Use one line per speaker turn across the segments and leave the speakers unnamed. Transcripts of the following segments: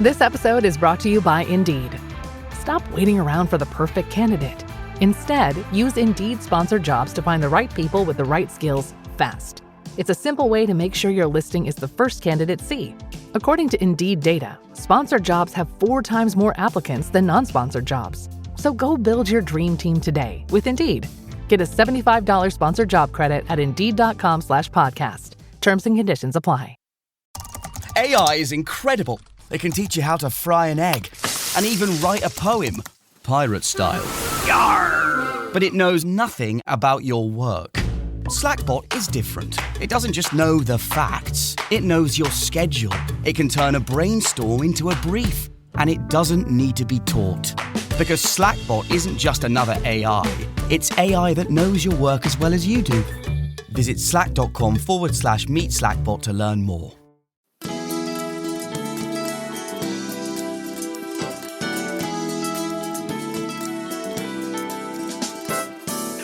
This episode is brought to you by Indeed. Stop waiting around for the perfect candidate. Instead, use Indeed sponsored jobs to find the right people with the right skills fast. It's a simple way to make sure your listing is the first candidates see. According to Indeed data, sponsored jobs have 4 times more applicants than non-sponsored jobs. So go build your dream team today with Indeed. Get a $75 sponsored job credit at Indeed.com/podcast. Terms and conditions apply.
AI is incredible. It can teach you how to fry an egg and even write a poem, pirate style. Yarr! But it knows nothing about your work. Slackbot is different. It doesn't just know the facts. It knows your schedule. It can turn a brainstorm into a brief. And it doesn't need to be taught. Because Slackbot isn't just another AI. It's AI that knows your work as well as you do. Visit slack.com/meet Slackbot to learn more.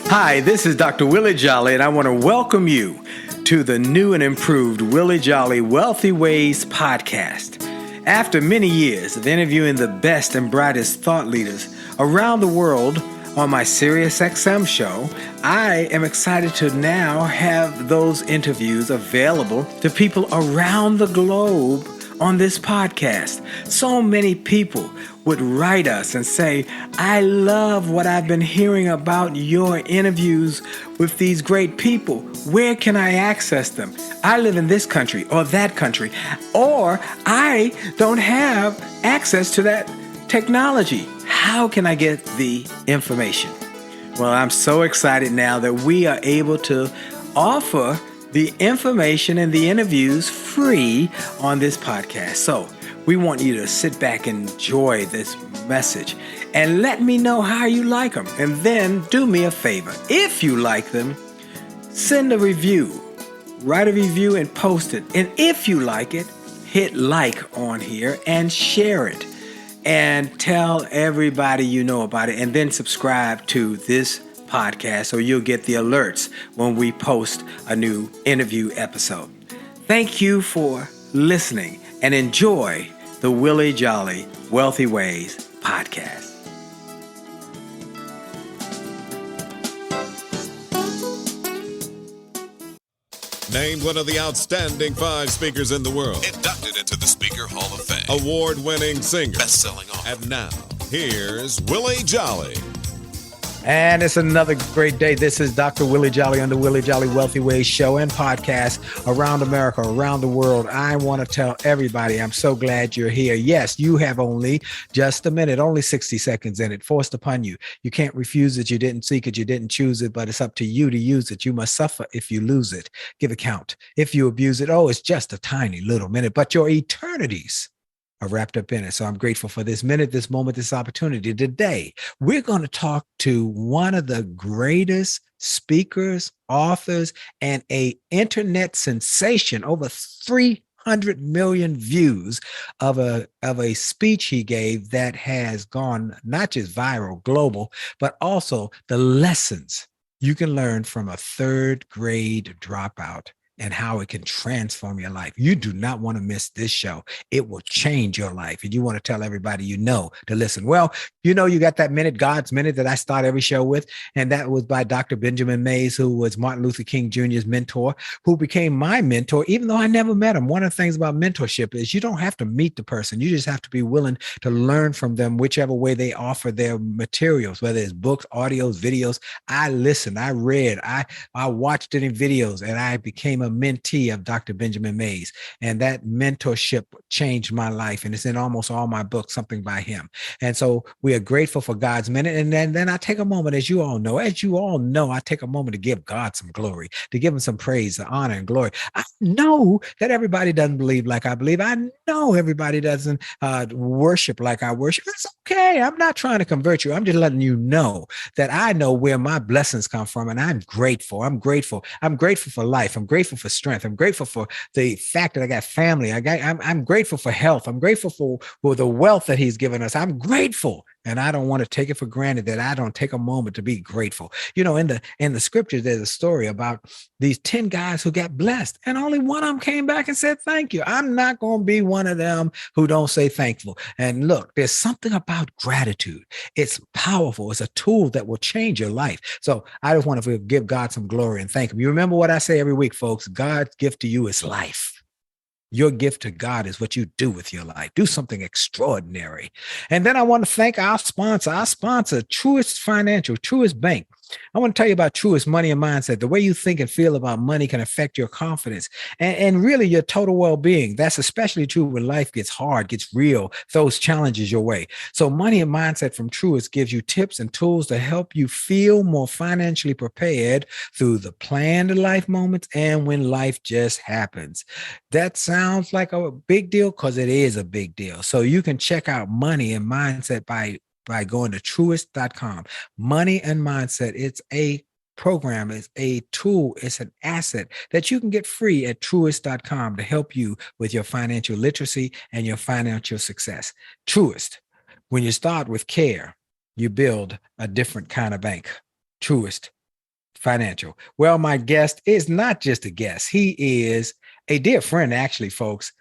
Hi, this is Dr. Willie Jolley, and I want to welcome you to the new and improved Willie Jolley Wealthy Ways podcast. After many years of interviewing the best and brightest thought leaders around the world on my SiriusXM show, I am excited to now have those interviews available to people around the globe on this podcast. So many people would write us and say, I love what I've been hearing about your interviews with these great people. Where can I access them? I live in this country or that country, or I don't have access to that technology. How can I get the information? Well, I'm so excited now that we are able to offer the information and the interviews free on this podcast. So we want you to sit back and enjoy this message and let me know how you like them. And then do me a favor. If you like them, send a review. Write a review and post it. And if you like it, hit like on here and share it. And tell everybody you know about it. And then subscribe to this podcast so you'll get the alerts when we post a new interview episode. Thank you for listening and enjoy the Willie Jolley Wealthy Ways podcast.
Named one of the outstanding 5 speakers in the world.
Inducted into the Speaker Hall of Fame.
Award-winning singer.
Best-selling author.
And now, here's Willie Jolley.
And it's another great day. This is Dr. Willie Jolley on the Willie Jolley Wealthy Ways show and podcast around America, around the world. I want to tell everybody, I'm so glad you're here. Yes, you have only just a minute, only 60 seconds in it, forced upon you. You can't refuse it. You didn't seek it. You didn't choose it, but it's up to you to use it. You must suffer if you lose it. Give account. If you abuse it, oh, it's just a tiny little minute, but your eternities are wrapped up in it. So I'm grateful for this minute, this moment, this opportunity. Today, we're going to talk to one of the greatest speakers, authors, and an internet sensation, over 300 million views of a speech he gave that has gone not just viral, global, but also the lessons you can learn from a third grade dropout and how it can transform your life. You do not want to miss this show. It will change your life. And you want to tell everybody you know to listen. Well, you know, you got that minute, God's Minute, that I start every show with. And that was by Dr. Benjamin Mays, who was Martin Luther King Jr.'s mentor, who became my mentor, even though I never met him. One of the things about mentorship is you don't have to meet the person. You just have to be willing to learn from them, whichever way they offer their materials, whether it's books, audios, videos. I listened, I read, I watched it in videos, and I became a mentee of Dr. Benjamin Mays. And that mentorship changed my life. And it's in almost all my books, something by him. And so we are grateful for God's Minute. And then I take a moment, as you all know, I take a moment to give God some glory, to give him some praise, the honor and glory. I know that everybody doesn't believe like I believe. I know everybody doesn't worship like I worship. It's okay. I'm not trying to convert you. I'm just letting you know that I know where my blessings come from. And I'm grateful. I'm grateful. I'm grateful for life. I'm grateful for strength. I'm grateful for the fact that I got family. I'm grateful for health. I'm grateful for the wealth that he's given us. I'm grateful. And I don't want to take it for granted that I don't take a moment to be grateful. You know, in the scriptures, there's a story about these 10 guys who got blessed, and only one of them came back and said, thank you. I'm not going to be one of them who don't say thankful. And look, there's something about gratitude. It's powerful. It's a tool that will change your life. So I just want to give God some glory and thank him. You remember what I say every week, folks, God's gift to you is life. Your gift to God is what you do with your life. Do something extraordinary. And then I want to thank our sponsor, Truist Financial, Truist Bank. I want to tell you about Truist Money and Mindset. The way you think and feel about money can affect your confidence and really your total well-being. That's especially true when life gets hard, gets real, throws challenges your way. So Money and Mindset from Truist gives you tips and tools to help you feel more financially prepared through the planned life moments and when life just happens. That sounds like a big deal because it is a big deal. So you can check out Money and Mindset by going to truist.com. Money and Mindset, it's a program, it's a tool, it's an asset that you can get free at truist.com to help you with your financial literacy and your financial success. Truist, when you start with care, you build a different kind of bank. Truist Financial. Well, my guest is not just a guest. He is a dear friend, actually, folks.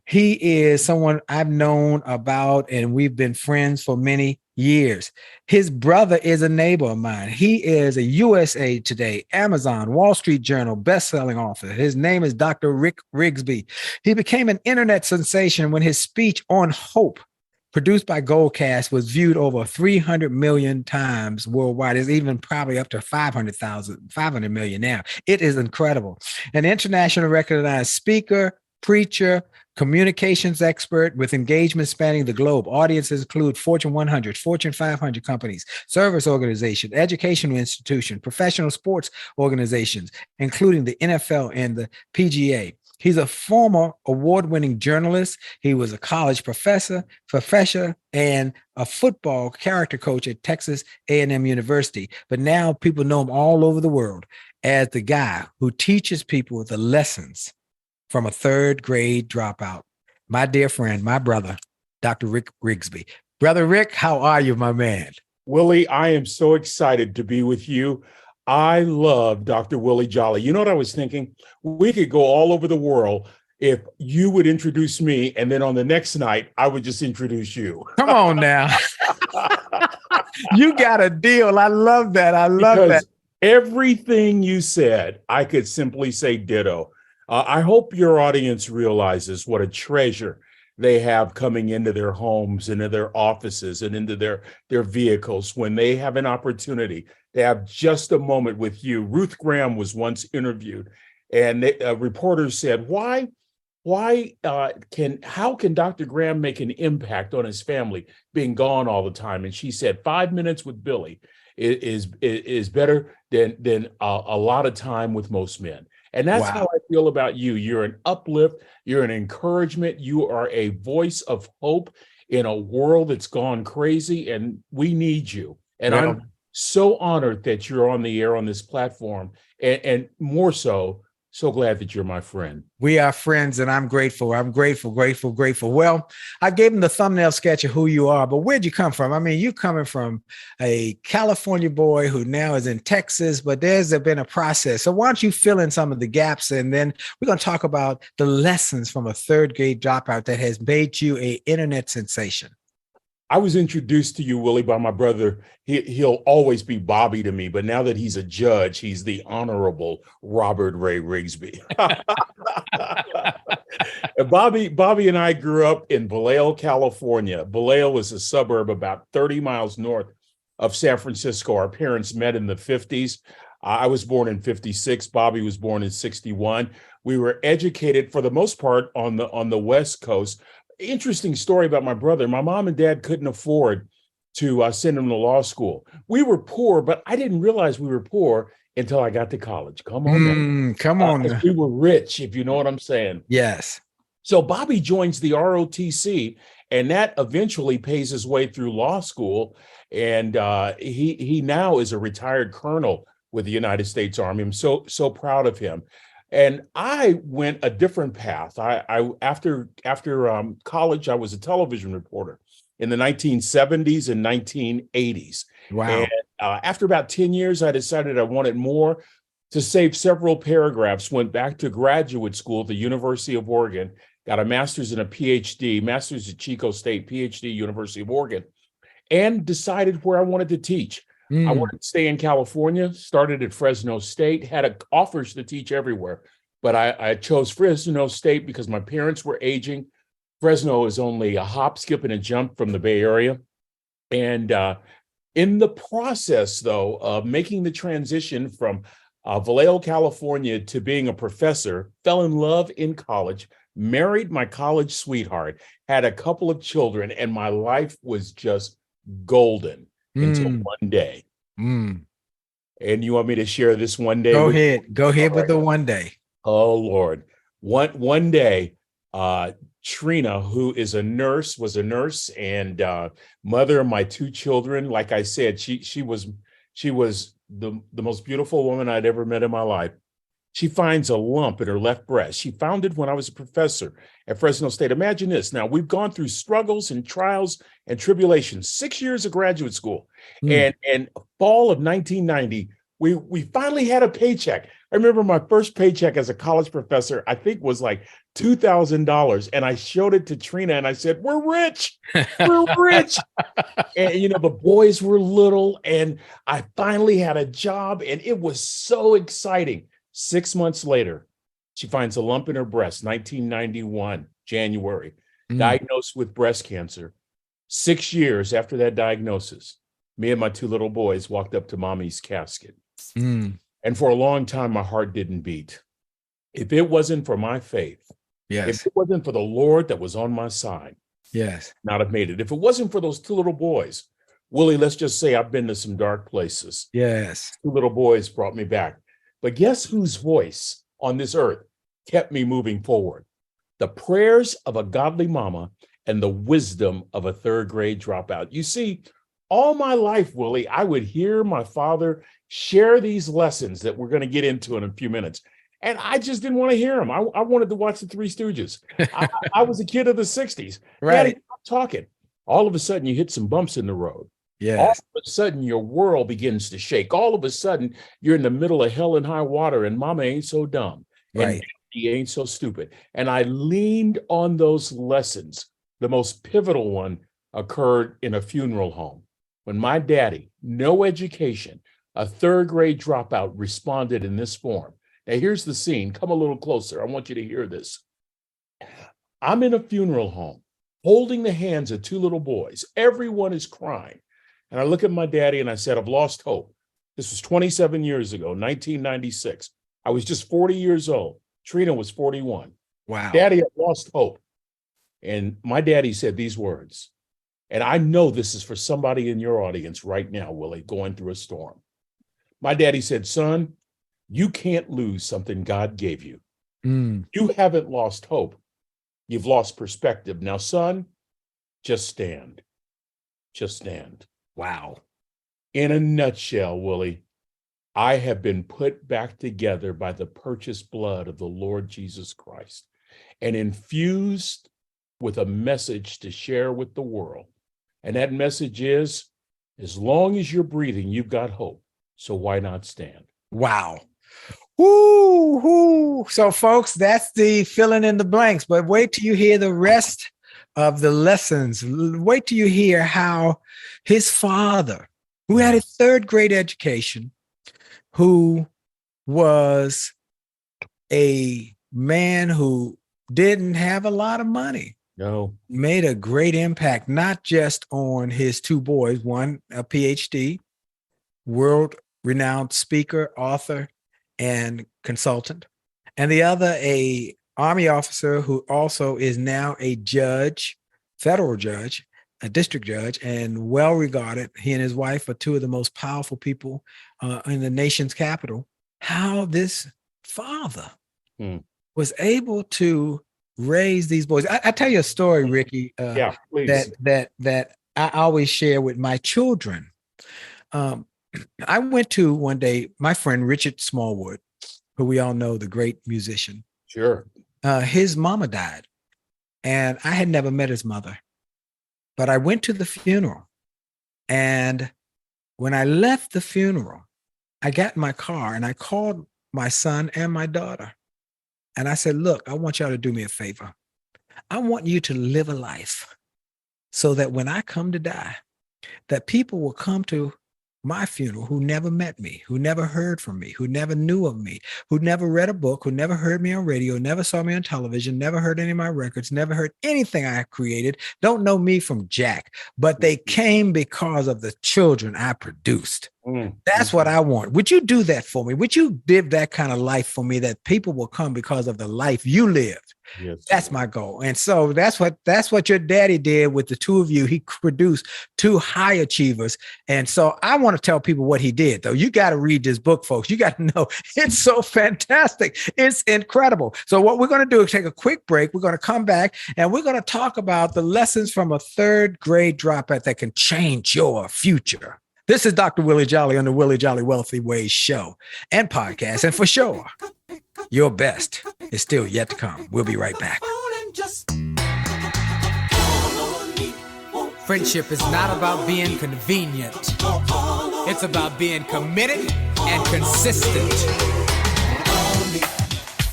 He is someone I've known about, and we've been friends for many years. His brother is a neighbor of mine. He is a USA Today, Amazon, Wall Street Journal best-selling author. His name is Dr. Rigsby. He became an internet sensation when his speech on hope, produced by Goldcast, was viewed over 300 million times worldwide. It's even probably up to 500 million now. It is incredible. An internationally recognized speaker, preacher, communications expert with engagement spanning the globe. Audiences include Fortune 100, Fortune 500 companies, service organizations, educational institutions, professional sports organizations, including the NFL and the PGA. He's a former award-winning journalist. He was a college professor, and a football character coach at Texas A&M University. But now people know him all over the world as the guy who teaches people the lessons from a third grade dropout. My dear friend, my brother, Dr. Rick Rigsby. Brother Rick, how are you, my man?
Willie, I am so excited to be with you. I love Dr. Willie Jolley. You know what I was thinking? We could go all over the world if you would introduce me, and then on the next night, I would just introduce you.
Come on now. You got a deal. I love that. I love that.
Everything you said, I could simply say ditto. I hope your audience realizes what a treasure they have coming into their homes, into their offices, and into their vehicles when they have an opportunity to have just a moment with you. Ruth Graham was once interviewed, and reporters said, how can Dr. Graham make an impact on his family being gone all the time? And she said, 5 minutes with Billy is better than a lot of time with most men. And that's how I feel about you. You're an uplift. You're an encouragement. You are a voice of hope in a world that's gone crazy, and we need you. And I'm so honored that you're on the air on this platform, and more so glad that you're my friend.
We are friends, and I'm grateful. I'm grateful. Well, I gave him the thumbnail sketch of who you are, but where'd you come from? I mean, you coming from a California boy who now is in Texas, but there's been a process. So why don't you fill in some of the gaps, and then we're going to talk about the lessons from a third grade dropout that has made you an internet sensation.
I was introduced to you, Willie, by my brother. He'll always be Bobby to me, but now that he's a judge, he's the Honorable Robert Ray Rigsby. Bobby and I grew up in Vallejo, California. Vallejo is a suburb about 30 miles north of San Francisco. Our parents met in the 50s. I was born in 56. Bobby was born in 61. We were educated, for the most part, on the West Coast. Interesting story about my brother. My mom and dad couldn't afford to send him to law school. We were poor, but I didn't realize we were poor until I got to college. Come on.
Come on.
We were rich, if you know what I'm saying.
Yes.
So Bobby joins the ROTC, and that eventually pays his way through law school. And he now is a retired colonel with the United States Army. I'm so proud of him. And I went a different path. After college, I was a television reporter in the 1970s and 1980s.
Wow.
And after about 10 years, I decided I wanted more. To save several paragraphs, went back to graduate school at the University of Oregon, got a master's and a PhD, master's at Chico State, PhD, University of Oregon, and decided where I wanted to teach. I wanted to stay in California, started at Fresno State, had offers to teach everywhere, but I chose Fresno State because my parents were aging. Fresno is only a hop, skip, and a jump from the Bay Area. And in the process, though, of making the transition from Vallejo, California, to being a professor, fell in love in college, married my college sweetheart, had a couple of children, and my life was just golden until one day. And you want me to share this one day?
Go ahead with the one day.
Oh, Lord. One day, Trina, who was a nurse and mother of my two children. Like I said, she was the most beautiful woman I'd ever met in my life. She finds a lump in her left breast. She found it when I was a professor at Fresno State. Imagine this. Now, we've gone through struggles and trials and tribulations, 6 years of graduate school. And fall of 1990, we finally had a paycheck. I remember my first paycheck as a college professor, I think was like $2,000. And I showed it to Trina and I said, we're rich. We're rich. And, the boys were little and I finally had a job and it was so exciting. 6 months later, she finds a lump in her breast, 1991, January, diagnosed with breast cancer. 6 years after that diagnosis, me and my two little boys walked up to mommy's casket. And for a long time, my heart didn't beat. If it wasn't for my faith, if it wasn't for the Lord that was on my side, not have made it. If it wasn't for those two little boys, Willie, let's just say I've been to some dark places. Two little boys brought me back. But guess whose voice on this earth kept me moving forward? The prayers of a godly mama and the wisdom of a third grade dropout. You see, all my life, Willie, I would hear my father share these lessons that we're going to get into in a few minutes. And I just didn't want to hear them. I wanted to watch the Three Stooges. I was a kid of the 60s. Daddy, stop talking. All of a sudden, you hit some bumps in the road. All of a sudden, your world begins to shake. All of a sudden, you're in the middle of hell and high water, and mama ain't so dumb. And he ain't so stupid. And I leaned on those lessons. The most pivotal one occurred in a funeral home. When my daddy, no education, a third grade dropout, responded in this form. Now, here's the scene. Come a little closer. I want you to hear this. I'm in a funeral home, holding the hands of two little boys. Everyone is crying. And I look at my daddy and I said, I've lost hope. This was 27 years ago, 1996. I was just 40 years old. Trina was 41.
Wow.
Daddy, I've lost hope. And my daddy said these words. And I know this is for somebody in your audience right now, Willie, going through a storm. My daddy said, son, you can't lose something God gave you. You haven't lost hope. You've lost perspective. Now, son, just stand. Just stand.
Wow.
In a nutshell, Willie, I have been put back together by the purchased blood of the Lord Jesus Christ and infused with a message to share with the world. And that message is, as long as you're breathing, you've got hope. So why not stand?
Wow. Woo. So, folks, that's the filling in the blanks. But wait till you hear the rest of the lessons. Wait till you hear how his father, who had a third grade education, who was a man who didn't have a lot of money, made a great impact, not just on his two boys, one a PhD, world-renowned speaker, author, and consultant, and the other a Army officer who also is now a judge, federal judge, a district judge, and well regarded. He and his wife are two of the most powerful people in the nation's capital. How this father was able to raise these boys. I tell you a story, Ricky, that I always share with my children. I went to one day, my friend Richard Smallwood, who we all know, the great musician.
Sure.
His mama died, and I had never met his mother, but I went to the funeral. And when I left the funeral, I got in my car and I called my son and my daughter. And I said, look, I want y'all to do me a favor. I want you to live a life so that when I come to die, that people will come to my funeral who never met me, who never heard from me, who never knew of me, who never read a book, who never heard me on radio, never saw me on television, never heard any of my records, never heard anything I created, don't know me from Jack, but they came because of the children I produced. That's what I want. Would you do that for me? Would you live that kind of life for me, that people will come because of the life you lived?
Yes.
That's my goal. And so that's what your daddy did with the two of you. He produced two high achievers. And so I want to tell people what he did, though. You got to read this book, folks. You got to know it's so fantastic. It's incredible. So what we're going to do is take a quick break. We're going to come back and we're going to talk about the lessons from a third grade dropout that can change your future. This is Dr. Willie Jolley on the Willie Jolley Wealthy Ways show and podcast. And for sure, your best is still yet to come. We'll be right back.
Friendship is not about being convenient. It's about being committed and consistent.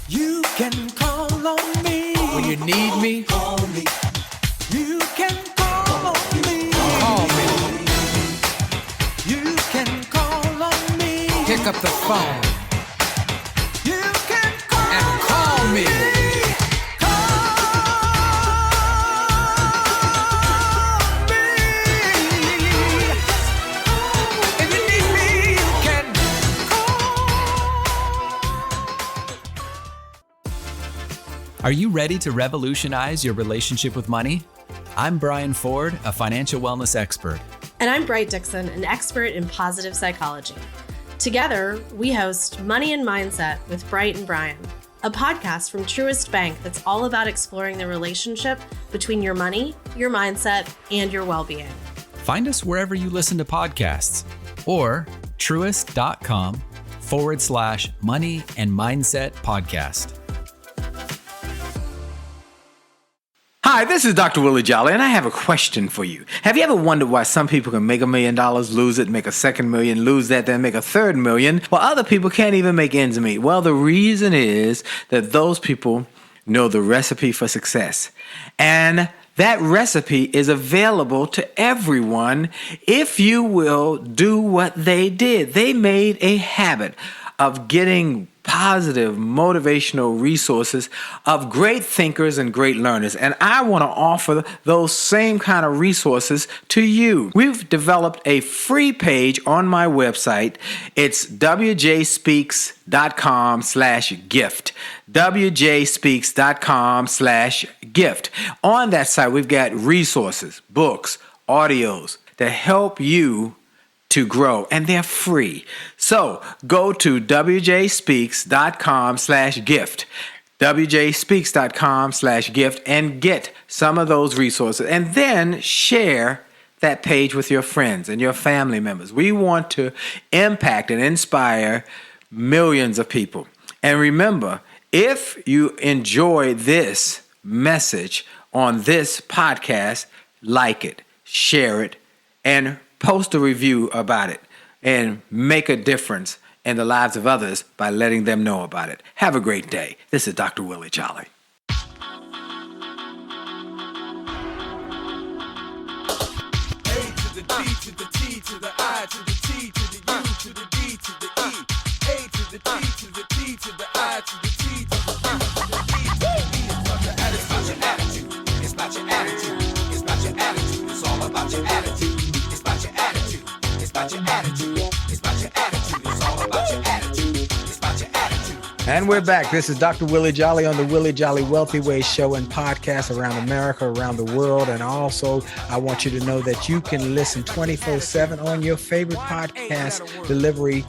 You can call on me when you need me. You can call on me. Call me. You can call on me. Pick up the phone. You can call and call me.
Are you ready to revolutionize your relationship with money? I'm Brian Ford, a financial wellness expert.
And I'm Bright Dixon, an expert in positive psychology. Together, we host Money and Mindset with Bright and Brian, a podcast from Truist Bank that's all about exploring the relationship between your money, your mindset, and your well-being.
Find us wherever you listen to podcasts or truist.com/money and mindset podcast.
Hi, this is Dr. Willie Jolley, and I have a question for you. Have you ever wondered why some people can make $1 million, lose it, make a second million, lose that, then make a third million, while other people can't even make ends meet? Well, the reason is that those people know the recipe for success. And that recipe is available to everyone if you will do what they did. They made a habit of getting positive, motivational resources of great thinkers and great learners. And I want to offer those same kind of resources to you. We've developed a free page on my website. It's wjspeaks.com/gift. wjspeaks.com/gift. On that site, we've got resources, books, audios that help you to grow, and they're free. So go to wjspeaks.com/gift, wjspeaks.com/gift, and get some of those resources, and then share that page with your friends and your family members. We want to impact and inspire millions of people. And remember, if you enjoy this message on this podcast, like it, share it, and post a review about it, and make a difference in the lives of others by letting them know about it. Have a great day. This is Dr. Willie Jolley.
A to the D to the T to the I to the T to the U to the D to the E. A to the D to the T to the I to the T to the U to the D to the E. It's about your attitude. It's about your attitude. It's about your attitude. It's all about your attitude. It's about your attitude. It's about your attitude. It's about your attitude. It's all about your attitude. It's about your attitude.
And we're back. This is Dr. Willie Jolley on the Willie Jolley Wealthy Ways show and podcast around America, around the world. And also, I want you to know that you can listen 24/7 on your favorite podcast delivery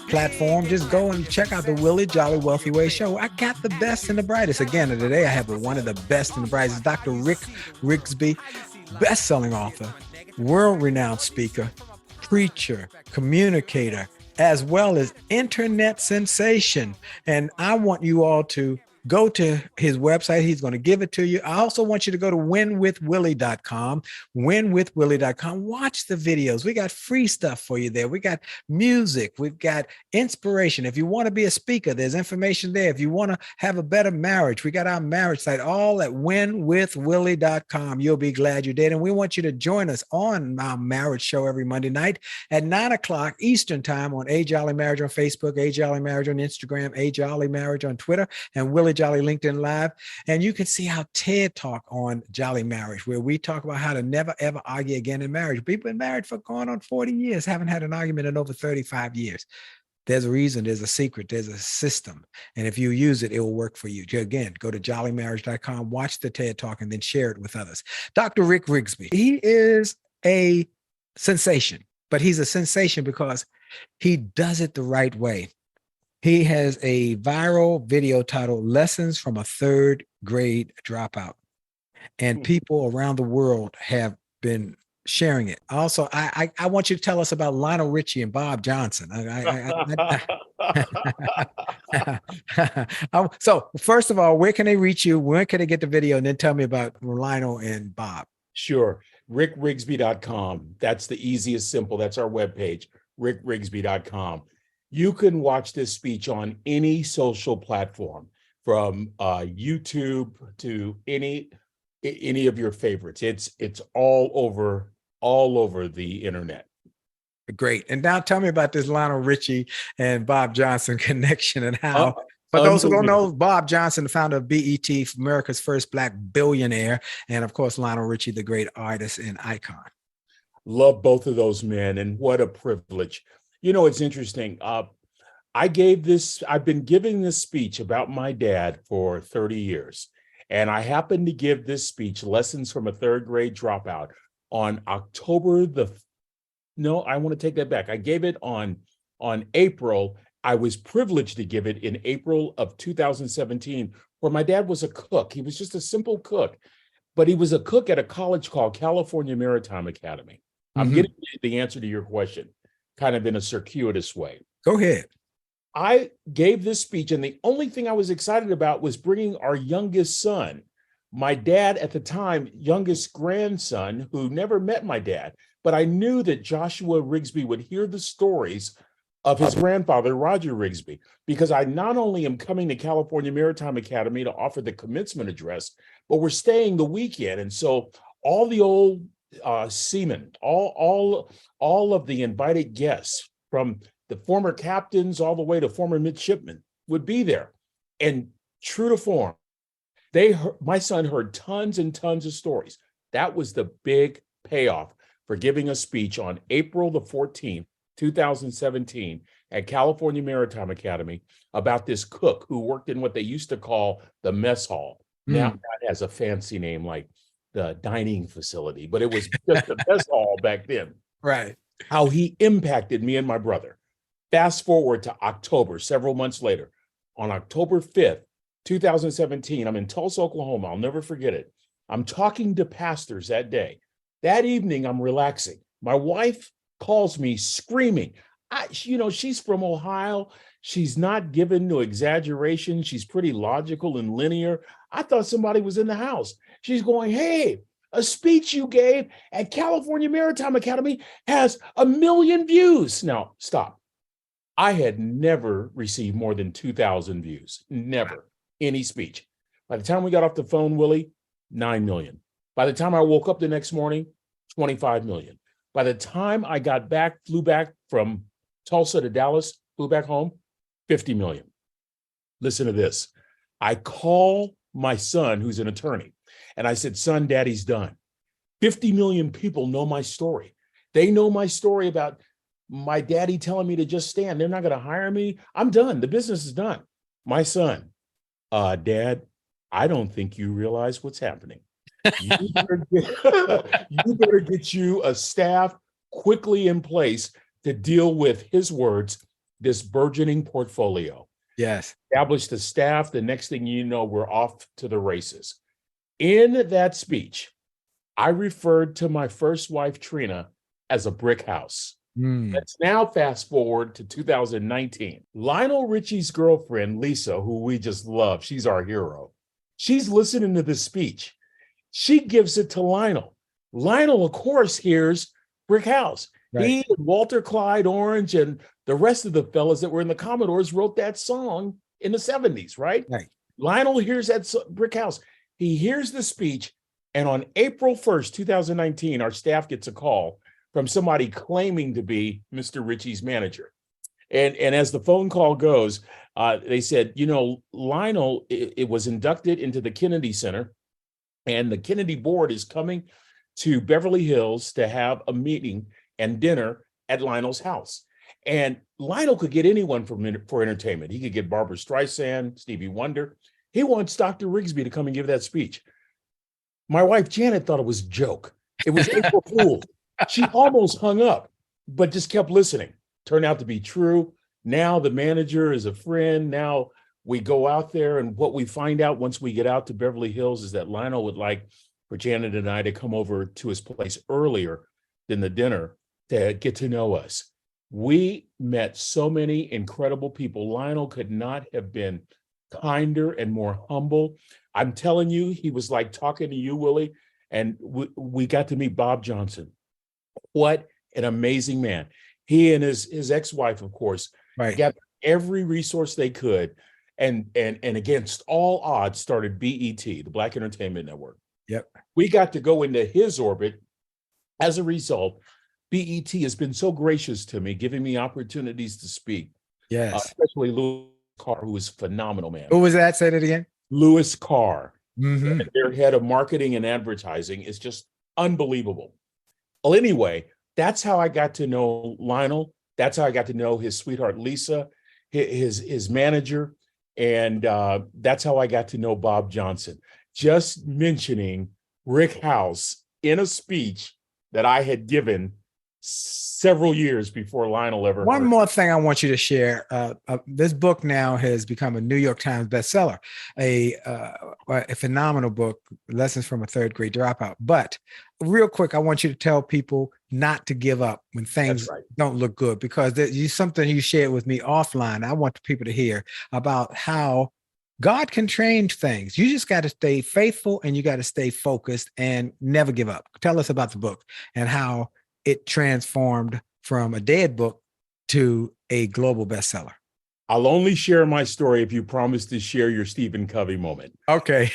platform. Just go and check out the Willie Jolley Wealthy Ways show. I got the best and the brightest. Again, today I have one of the best and the brightest, Dr. Rigsby, best-selling author, world-renowned speaker, preacher, communicator, as well as internet sensation. And I want you all to go to his website. He's going to give it to you. I also want you to go to winwithwillie.com, winwithwillie.com. Watch the videos. We got free stuff for you there. We got music. We've got inspiration. If you want to be a speaker, there's information there. If you want to have a better marriage, we got our marriage site, all at winwithwillie.com. You'll be glad you did. And we want you to join us on our marriage show every Monday night at 9:00 Eastern time on A Jolley Marriage on Facebook, A Jolley Marriage on Instagram, A Jolley Marriage on Twitter, and Willie Jolley LinkedIn Live. And you can see our TED Talk on Jolley Marriage, where we talk about how to never, ever argue again in marriage. We've been married for going on 40 years, haven't had an argument in over 35 years. There's a reason, there's a secret, there's a system. And if you use it, it will work for you. Again, go to jollymarriage.com, watch the TED Talk, and then share it with others. Dr. Rick Rigsby, he is a sensation, but he's a sensation because he does it the right way. He has a viral video titled Lessons from a Third Grade Dropout. And people around the world have been sharing it. Also, I want you to tell us about Lionel Richie and Bob Johnson. So first of all, where can they reach you? Where can they get the video? And then tell me about Lionel and Bob.
Sure. RickRigsby.com. That's the easiest, simple. That's our webpage, RickRigsby.com. You can watch this speech on any social platform, from YouTube to any of your favorites. It's all over the internet.
Great. And now tell me about this Lionel Richie and Bob Johnson connection and how. For those who don't know, Bob Johnson, the founder of BET, America's first Black billionaire, and of course Lionel Richie, the great artist and icon.
Love both of those men, and what a privilege. You know, it's interesting. I've been giving this speech about my dad for 30 years. And I happened to give this speech, Lessons from a Third Grade Dropout, on I want to take that back. I gave it on April. I was privileged to give it in April of 2017, where my dad was a cook. He was just a simple cook, but he was a cook at a college called California Maritime Academy. I'm getting the answer to your question, kind of in a circuitous way.
Go ahead.
I gave this speech, and the only thing I was excited about was bringing our youngest son, my dad at the time, youngest grandson, who never met my dad. But I knew that Joshua Rigsby would hear the stories of his grandfather, Roger Rigsby, because I not only am coming to California Maritime Academy to offer the commencement address, but we're staying the weekend. And so all the old seamen, all of the invited guests, from the former captains all the way to former midshipmen, would be there. And true to form, my son heard tons and tons of stories. That was the big payoff for giving a speech on April the 14th, 2017 at California Maritime Academy about this cook who worked in what they used to call the mess hall. Now that has a fancy name like the dining facility, but it was just the mess hall back then.
Right.
How he impacted me and my brother. Fast forward to October, several months later, on October 5th, 2017, I'm in Tulsa, Oklahoma. I'll never forget it. I'm talking to pastors that day. That evening, I'm relaxing. My wife calls me screaming. She's from Ohio. She's not given to exaggeration. She's pretty logical and linear. I thought somebody was in the house. She's going, "Hey, a speech you gave at California Maritime Academy has 1 million views." Now, stop. I had never received more than 2,000 views. Never. Any speech. By the time we got off the phone, Willie, 9 million. By the time I woke up the next morning, 25 million. By the time I flew back from Tulsa to Dallas, flew back home, 50 million. Listen to this. I call my son, who's an attorney, and I said, "Son, Daddy's done. 50 million people know my story. They know my story about my daddy telling me to just stand. They're not going to hire me. I'm done. The business is done." My son, "Dad, I don't think you realize what's happening. You better get you a staff quickly in place to deal with," his words, "this burgeoning portfolio."
Yes.
Establish the staff. The next thing you know, we're off to the races. In that speech, I referred to my first wife, Trina, as a brick house. Let's now fast forward to 2019. Lionel Richie's girlfriend, Lisa, who we just love, she's our hero. She's listening to this speech. She gives it to Lionel. Lionel, of course, hears Brick House. Right. He, Walter Clyde Orange, and the rest of the fellas that were in the Commodores wrote that song in the 70s, right? Lionel hears that Brick House. He hears the speech, and on April 1st, 2019, our staff gets a call from somebody claiming to be Mr. Richie's manager. And as the phone call goes, they said, Lionel, it was inducted into the Kennedy Center, and the Kennedy board is coming to Beverly Hills to have a meeting and dinner at Lionel's house. And Lionel could get anyone for entertainment. He could get Barbra Streisand, Stevie Wonder. He wants Dr. Rigsby to come and give that speech. My wife, Janet, thought it was a joke. It was April Fool's. She almost hung up, but just kept listening. Turned out to be true. Now the manager is a friend. Now we go out there, and what we find out once we get out to Beverly Hills is that Lionel would like for Janet and I to come over to his place earlier than the dinner to get to know us. We met so many incredible people. Lionel could not have been kinder and more humble. I'm telling you, he was like talking to you, Willie, and we got to meet Bob Johnson. What an amazing man. He and his ex-wife, of course, got every resource they could, and against all odds started BET, the Black Entertainment Network. We got to go into his orbit. As a result, BET has been so gracious to me, giving me opportunities to speak. Especially Louis Carr, who is a phenomenal man.
Who was that? Say that again.
Louis Carr, their head of marketing and advertising, is just unbelievable. Well, anyway, that's how I got to know Lionel. That's how I got to know his sweetheart, Lisa, his manager. And that's how I got to know Bob Johnson. Just mentioning Rick House in a speech that I had given several years before Lionel ever
One
heard.
more thing I want you to share. This book now has become a New York Times bestseller, a phenomenal book, Lessons from a Third Grade Dropout. But real quick, I want you to tell people not to give up when things don't look good, because there's something you shared with me offline. I want the people to hear about how God can change things. You just got to stay faithful, and you got to stay focused and never give up. Tell us about the book and how it transformed from a dead book to a global bestseller.
I'll only share my story if you promise to share your Stephen Covey moment.
Okay.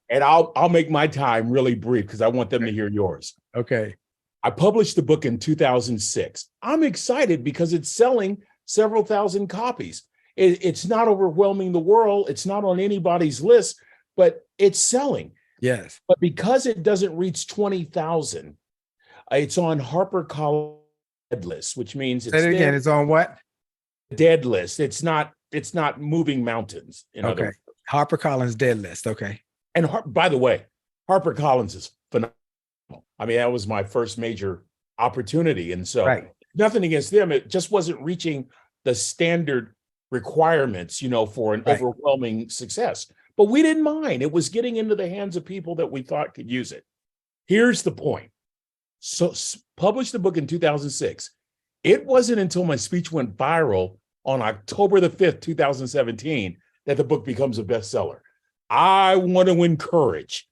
And I'll make my time really brief because I want them to hear yours.
Okay.
I published the book in 2006. I'm excited because it's selling several thousand copies. It's not overwhelming the world. It's not on anybody's list, but it's selling.
Yes.
But because it doesn't reach 20,000, it's on HarperCollins dead list, which means
it's Say it again. It's on what?
Dead list. It's not moving mountains.
Okay. HarperCollins dead list. Okay.
And by the way, HarperCollins is phenomenal. I mean, that was my first major opportunity. And so nothing against them. It just wasn't reaching the standard requirements, for an overwhelming success. But we didn't mind. It was getting into the hands of people that we thought could use it. Here's the point. So published the book in 2006. It wasn't until my speech went viral on October the 5th, 2017, that the book becomes a bestseller. I want to encourage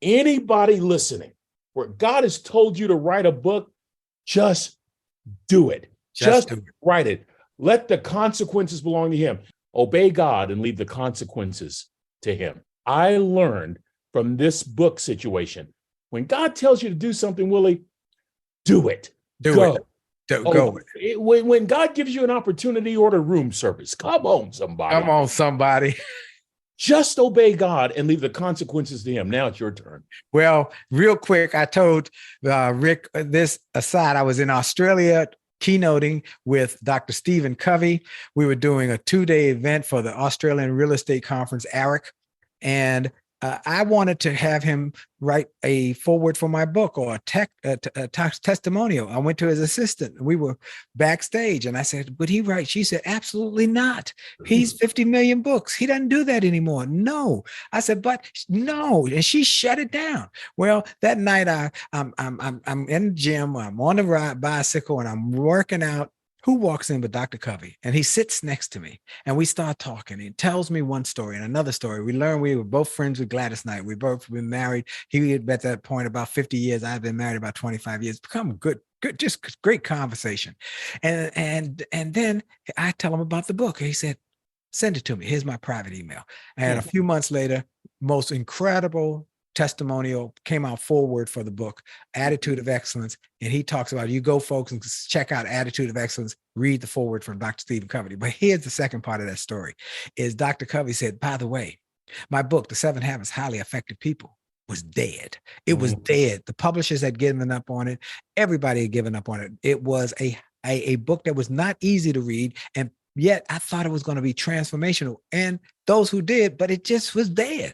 anybody listening where God has told you to write a book, just do it. Just write it. Let the consequences belong to him. Obey God and leave the consequences to him. I learned from this book situation, when God tells you to do something, Willie, do it. Go. When God gives you an opportunity, order room service. Come on, somebody. Just obey God and leave the consequences to him. Now it's your turn.
Well, real quick, I told Rick this aside. I was in Australia keynoting with Dr. Stephen Covey. We were doing a 2-day event for the Australian Real Estate Conference, ARIC. And I wanted to have him write a foreword for my book or a testimonial. I went to his assistant. We were backstage and I said, would he write? She said, absolutely not. He's 50 million books. He doesn't do that anymore. No. I said, but no. And she shut it down. Well, that night I'm in the gym. I'm on the bicycle and I'm working out. Who walks in but Dr. Covey? And he sits next to me and we start talking. He tells me one story and another story. We learned we were both friends with Gladys Knight. We both been married. He had at that point about 50 years. I've been married about 25 years. Become good, just great conversation. And then I tell him about the book. He said, send it to me. Here's my private email. And a few months later, most incredible testimonial came out forward for the book, Attitude of Excellence. And he talks about, you go folks and check out Attitude of Excellence, read the forward from Dr. Stephen Covey. But here's the second part of that story is Dr. Covey said, by the way, my book, The 7 Habits of Highly Effective People, was dead. It was dead. The publishers had given up on it. Everybody had given up on it. It was a book that was not easy to read. And yet I thought it was going to be transformational. And those who did, but it just was dead.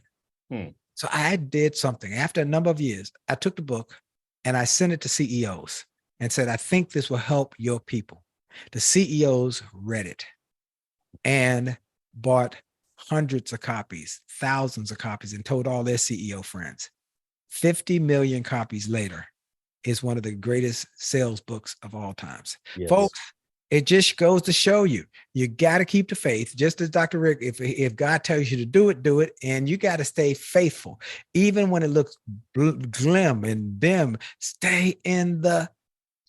So I did something. After a number of years, I took the book and I sent it to CEOs and said, I think this will help your people. The CEOs read it and bought hundreds of copies, thousands of copies, and told all their CEO friends. 50 million copies later is one of the greatest sales books of all times. Yes. Folks, it just goes to show you, you got to keep the faith. Just as Dr. Rick, if God tells you to do it, do it. And you got to stay faithful. Even when it looks glim and dim, stay in the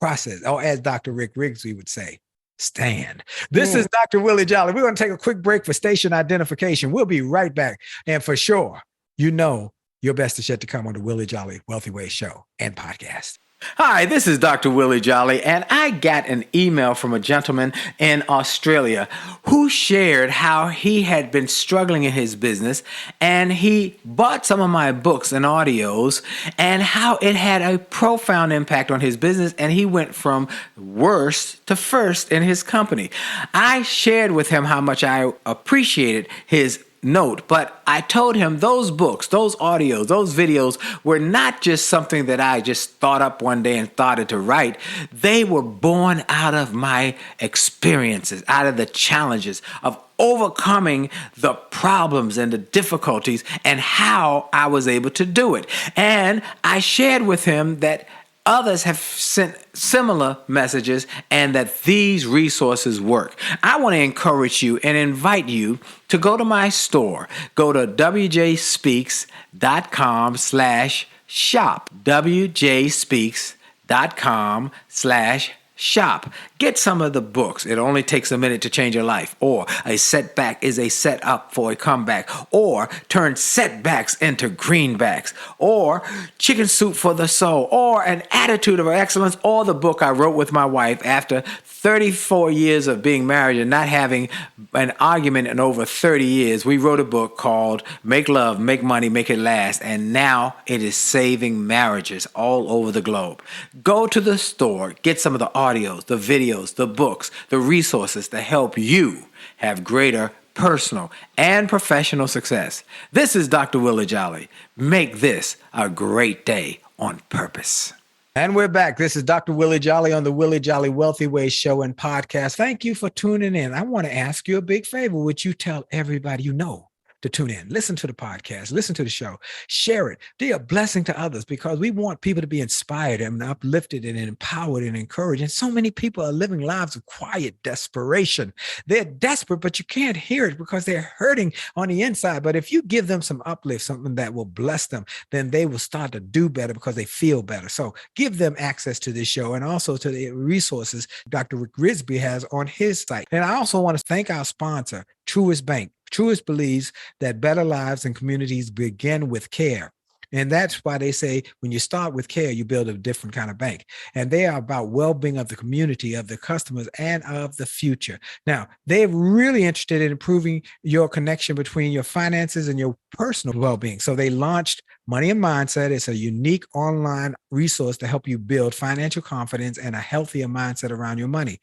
process. Or as Dr. Rick Rigsby would say, stand. This is Dr. Willie Jolley. We're going to take a quick break for station identification. We'll be right back. And for sure, you know, your best is yet to come on the Willie Jolley Wealthy Way Show and Podcast. Hi, this is Dr. Willie Jolley, and I got an email from a gentleman in Australia who shared how he had been struggling in his business, and he bought some of my books and audios, and how it had a profound impact on his business, and he went from worst to first in his company. I shared with him how much I appreciated his note, but I told him those books, those audios, those videos were not just something that I just thought up one day and started to write. They were born out of my experiences, out of the challenges of overcoming the problems and the difficulties and how I was able to do it. And I shared with him that others have sent similar messages and that these resources work. I want to encourage you and invite you to go to my store. Go to wjspeaks.com/shop. wjspeaks.com/shop. Get some of the books. It only takes a minute to change your life. Or a setback is a setup for a comeback. Or turn setbacks into greenbacks. Or chicken soup for the soul. Or an attitude of excellence. Or the book I wrote with my wife after 34 years of being married and not having an argument in over 30 years. We wrote a book called Make Love, Make Money, Make It Last. And now it is saving marriages all over the globe. Go to the store, get some of the audios, the videos, the books, the resources to help you have greater personal and professional success. This is Dr. Willie Jolley. Make this a great day on purpose. And we're back. This is Dr. Willie Jolley on the Willie Jolley Wealthy Way Show and Podcast. Thank you for tuning in. I want to ask you a big favor. Would you tell everybody you know to tune in? Listen to the podcast, listen to the show, share it, be a blessing to others, because we want people to be inspired and uplifted and empowered and encouraged. And so many people are living lives of quiet desperation. They're desperate, but you can't hear it because they're hurting on the inside. But if you give them some uplift, something that will bless them, then they will start to do better because they feel better. So give them access to this show and also to the resources Dr. Rigsby has on his site. And I also want to thank our sponsor, Truist Bank. Truist believes that better lives and communities begin with care. And that's why they say when you start with care, you build a different kind of bank. And they are about well-being of the community, of the customers, and of the future. Now, they're really interested in improving your connection between your finances and your personal well-being. So they launched Money and Mindset is a unique online resource to help you build financial confidence and a healthier mindset around your money.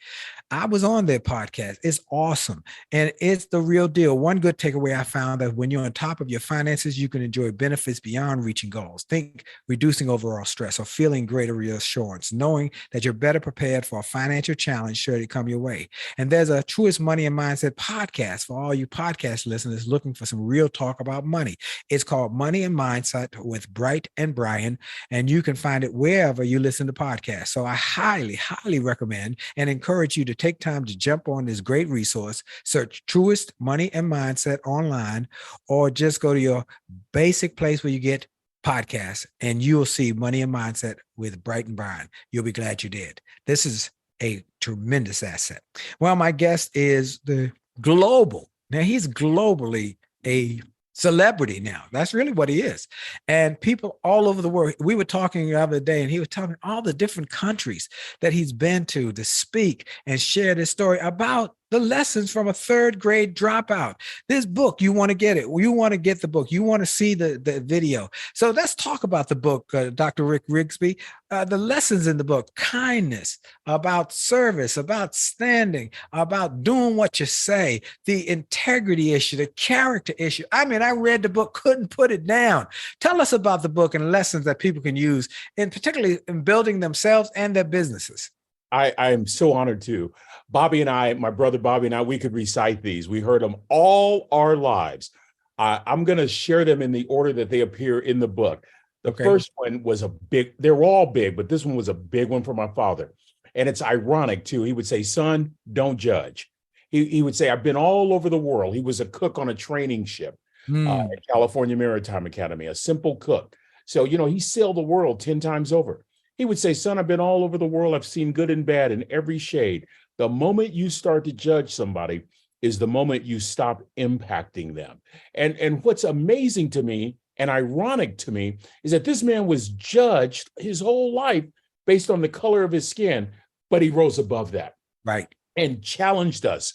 I was on their podcast. It's awesome. And it's the real deal. One good takeaway I found that when you're on top of your finances, you can enjoy benefits beyond reaching goals. Think reducing overall stress or feeling greater reassurance, knowing that you're better prepared for a financial challenge should it come your way. And there's a Truest Money and Mindset podcast for all you podcast listeners looking for some real talk about money. It's called Money and Mindset with Bright and Brian, and you can find it wherever you listen to podcasts. So I highly, highly recommend and encourage you to take time to jump on this great resource. Search Truest Money and Mindset online, or just go to your basic place where you get podcasts, and you'll see Money and Mindset with Bright and Brian. You'll be glad you did. This is a tremendous asset. Well, my guest is the global. Now, he's globally a celebrity now. That's really what he is. And people all over the world. We were talking the other day, and he was talking all the different countries that he's been to speak and share this story about the lessons from a third grade dropout. This book, you want to get it. You want to get the book. You want to see the video. So let's talk about the book, Dr. Rick Rigsby. The lessons in the book: kindness, about service, about standing, about doing what you say, the integrity issue, the character issue. I mean, I read the book, couldn't put it down. Tell us about the book and lessons that people can use, and particularly in building themselves and their businesses.
I am so honored to. Bobby and I, my brother Bobby and I, we could recite these. We heard them all our lives. I'm going to share them in the order that they appear in the book. The first one was they were all big, but this one was a big one for my father. And it's ironic too. He would say, son, don't judge. He would say, I've been all over the world. He was a cook on a training ship at California Maritime Academy, a simple cook. So, he sailed the world 10 times over. He would say, son, I've been all over the world. I've seen good and bad in every shade. The moment you start to judge somebody is the moment you stop impacting them. And what's amazing to me and ironic to me is that this man was judged his whole life based on the color of his skin, but he rose above that.
Right.
And challenged us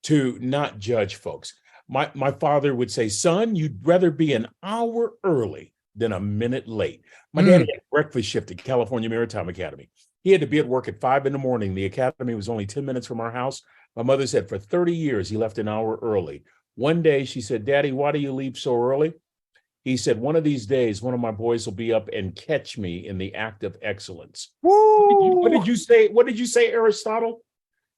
to not judge folks. My father would say, son, you'd rather be an hour early than a minute late. My dad had a breakfast shift at California Maritime Academy. He had to be at work at 5 a.m. The academy was only 10 minutes from our house. My mother said for 30 years, he left an hour early. One day she said, Daddy, why do you leave so early? He said, one of these days, one of my boys will be up and catch me in the act of excellence.
Woo!
What did you say? What did you say, Aristotle?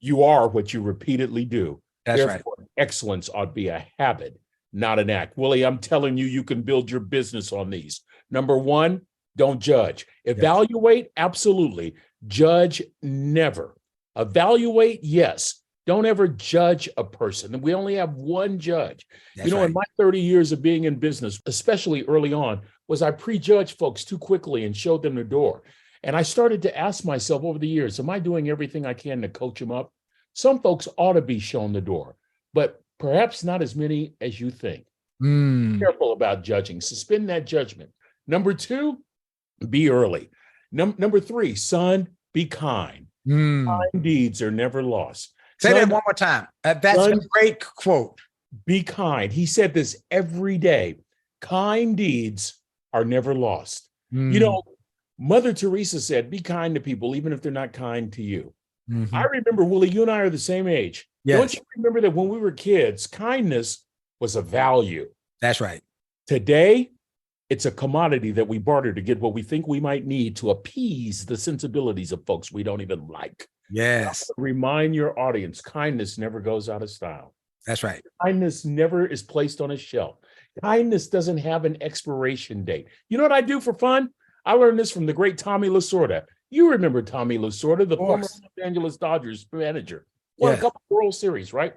You are what you repeatedly do.
That's
Therefore,
right.
Excellence ought to be a habit, not an act. Willie, I'm telling you, you can build your business on these. Number one, don't judge. Evaluate, absolutely. Judge, never. Evaluate, yes. Don't ever judge a person. We only have one judge.
That's
in my 30 years of being in business, especially early on, was I prejudged folks too quickly and showed them the door. And I started to ask myself over the years, am I doing everything I can to coach them up? Some folks ought to be shown the door, but perhaps not as many as you think. Be careful about judging. Suspend that judgment. Number two, be early. Number three, son, be kind. Kind deeds are never lost.
Say that one more time. That's a great quote.
Be kind. He said this every day. Kind deeds are never lost. Mother Teresa said, be kind to people, even if they're not kind to you. I remember, Willie, you and I are the same age.
Yes.
Don't you remember that when we were kids, kindness was a value?
That's right.
Today, it's a commodity that we barter to get what we think we might need to appease the sensibilities of folks we don't even like.
Yes.
Remind your audience, kindness never goes out of style.
That's right.
Kindness never is placed on a shelf. Kindness doesn't have an expiration date. You know what I do for fun? I learned this from the great Tommy Lasorda. You remember Tommy Lasorda, the former Los Angeles Dodgers manager. Won a couple of World Series, right?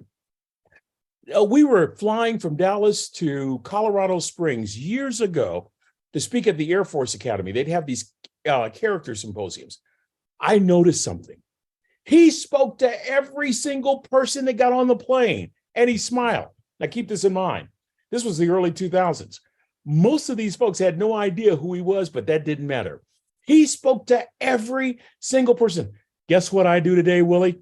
We were flying from Dallas to Colorado Springs years ago to speak at the Air Force Academy. They'd have these character symposiums. I noticed something. He spoke to every single person that got on the plane, and he smiled. Now, keep this in mind. This was the early 2000s. Most of these folks had no idea who he was, but that didn't matter. He spoke to every single person. Guess what I do today, Willie?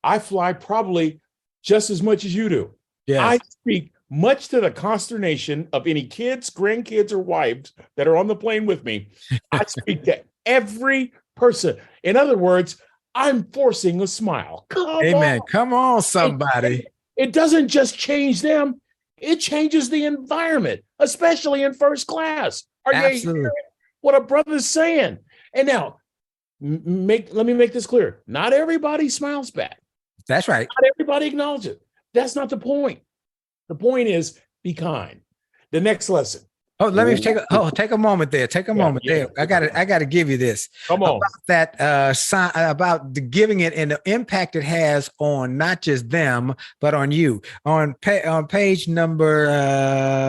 I fly probably just as much as you do.
Yes.
I speak much to the consternation of any kids, grandkids, or wives that are on the plane with me, I speak to every person. In other words, I'm forcing a smile.
Amen. Come on, somebody.
It doesn't just change them, it changes the environment, especially in first class. Are you hearing what a brother's saying? And now, let me make this clear. Not everybody smiles back.
That's right.
Not everybody acknowledges it. That's not the point. The point is be kind. The next lesson.
Oh, let me take a moment there. Take a moment there. I got to give you this.
Come on.
About that about the giving it and the impact it has on not just them, but on you. On page number,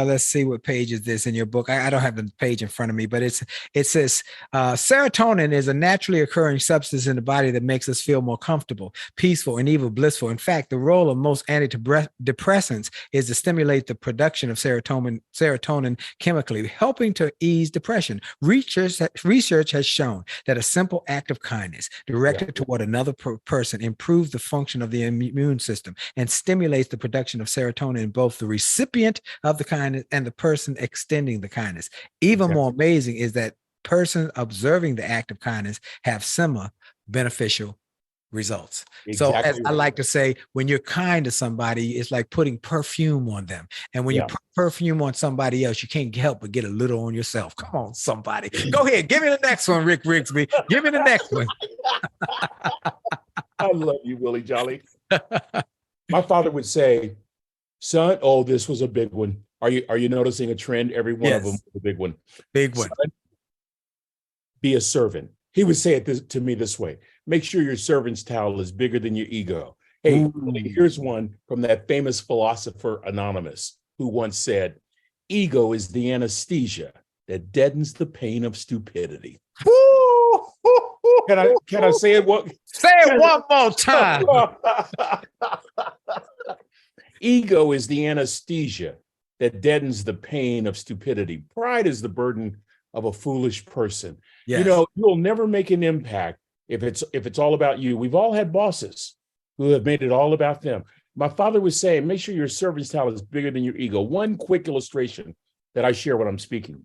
let's see, what page is this in your book? I don't have the page in front of me, but it says serotonin is a naturally occurring substance in the body that makes us feel more comfortable, peaceful, and even blissful. In fact, the role of most antidepressants is to stimulate the production of serotonin chemically, helping to ease depression. Research has shown that a simple act of kindness directed toward another person improves the function of the immune system and stimulates the production of serotonin in both the recipient of the kindness and the person extending the kindness. Even more amazing is that persons observing the act of kindness have similar beneficial results. So as I like to say, when you're kind to somebody, it's like putting perfume on them. And when you put perfume on somebody else, you can't help but get a little on yourself. Come on, somebody. Go ahead. Give me the next one, Rick Rigsby. Give me the next one.
I love you, Willie Jolley. My father would say, son, oh, this was a big one. Are you noticing a trend? Every one of them was a big one.
Big one.
Son, be a servant. He would say it to me this way: make sure your servant's towel is bigger than your ego. Hey, here's one from that famous philosopher Anonymous, who once said, ego is the anesthesia that deadens the pain of stupidity. Can I say it?
Say it one more time.
Ego is the anesthesia that deadens the pain of stupidity. Pride is the burden of a foolish person. Yes. You know, you'll never make an impact if it's all about you. We've all had bosses who have made it all about them. My father was saying, make sure your servant's towel is bigger than your ego. One quick illustration that I share when I'm speaking.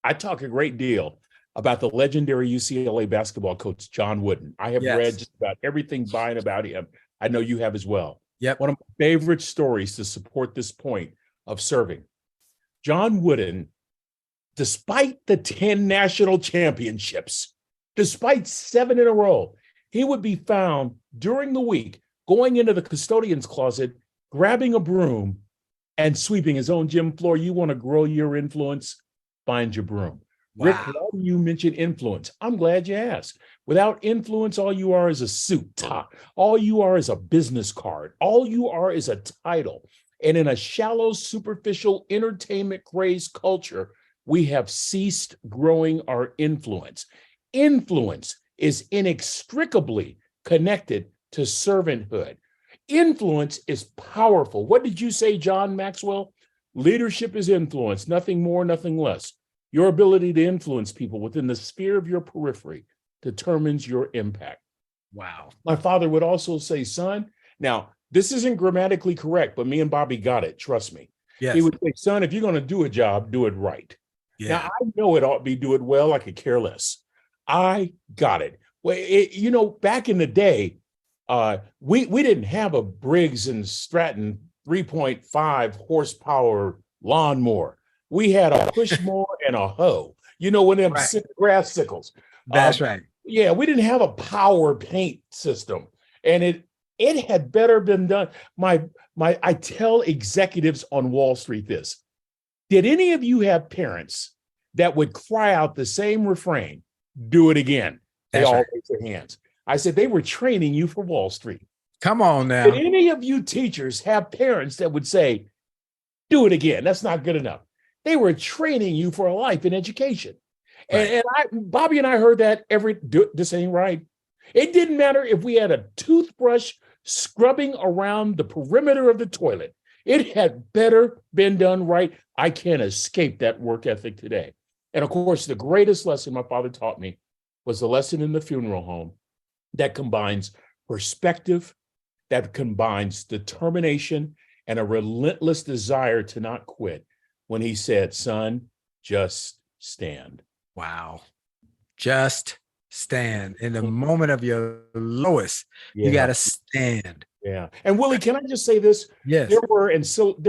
I talk a great deal about the legendary UCLA basketball coach, John Wooden. I have read just about everything by and about him. I know you have as well.
Yep.
One of my favorite stories to support this point of serving. John Wooden, despite the 10 national championships, despite 7 in a row, he would be found during the week going into the custodian's closet, grabbing a broom and sweeping his own gym floor. You want to grow your influence? Find your broom. Wow. Rick, why do you mention influence? I'm glad you asked. Without influence, all you are is a suit. All you are is a business card. All you are is a title. And in a shallow, superficial, entertainment-crazed culture, we have ceased growing our influence. Influence is inextricably connected to servanthood. Influence is powerful. What did you say, John Maxwell? Leadership is influence, nothing more, nothing less. Your ability to influence people within the sphere of your periphery determines your impact.
Wow.
My father would also say, son, now, this isn't grammatically correct, but me and Bobby got it. Trust me.
Yes.
He would say, son, if you're going to do a job, do it right.
Yeah.
Now, I know it ought to be do it well. I could care less. I got it. Well, back in the day, we didn't have a Briggs and Stratton 3.5 horsepower lawnmower. We had a push mower and a hoe. One of them grass sickles.
That's right.
Yeah, we didn't have a power paint system, and it had better been done. I tell executives on Wall Street this. Did any of you have parents that would cry out the same refrain, do it again? They all raise their hands. I said, they were training you for Wall Street.
Come on now.
Did any of you teachers have parents that would say, do it again? That's not good enough. They were training you for a life in education. Right. And Bobby and I heard that this ain't right. It didn't matter if we had a toothbrush scrubbing around the perimeter of the toilet. It had better been done right. I can't escape that work ethic today. And of course, the greatest lesson my father taught me was the lesson in the funeral home that combines perspective, that combines determination, and a relentless desire to not quit when he said, "Son, just stand."
Wow. Just stand. In the moment of your lowest, you
Yeah.
got to stand.
Yeah. And Willie, can I just say this?
Yes.
There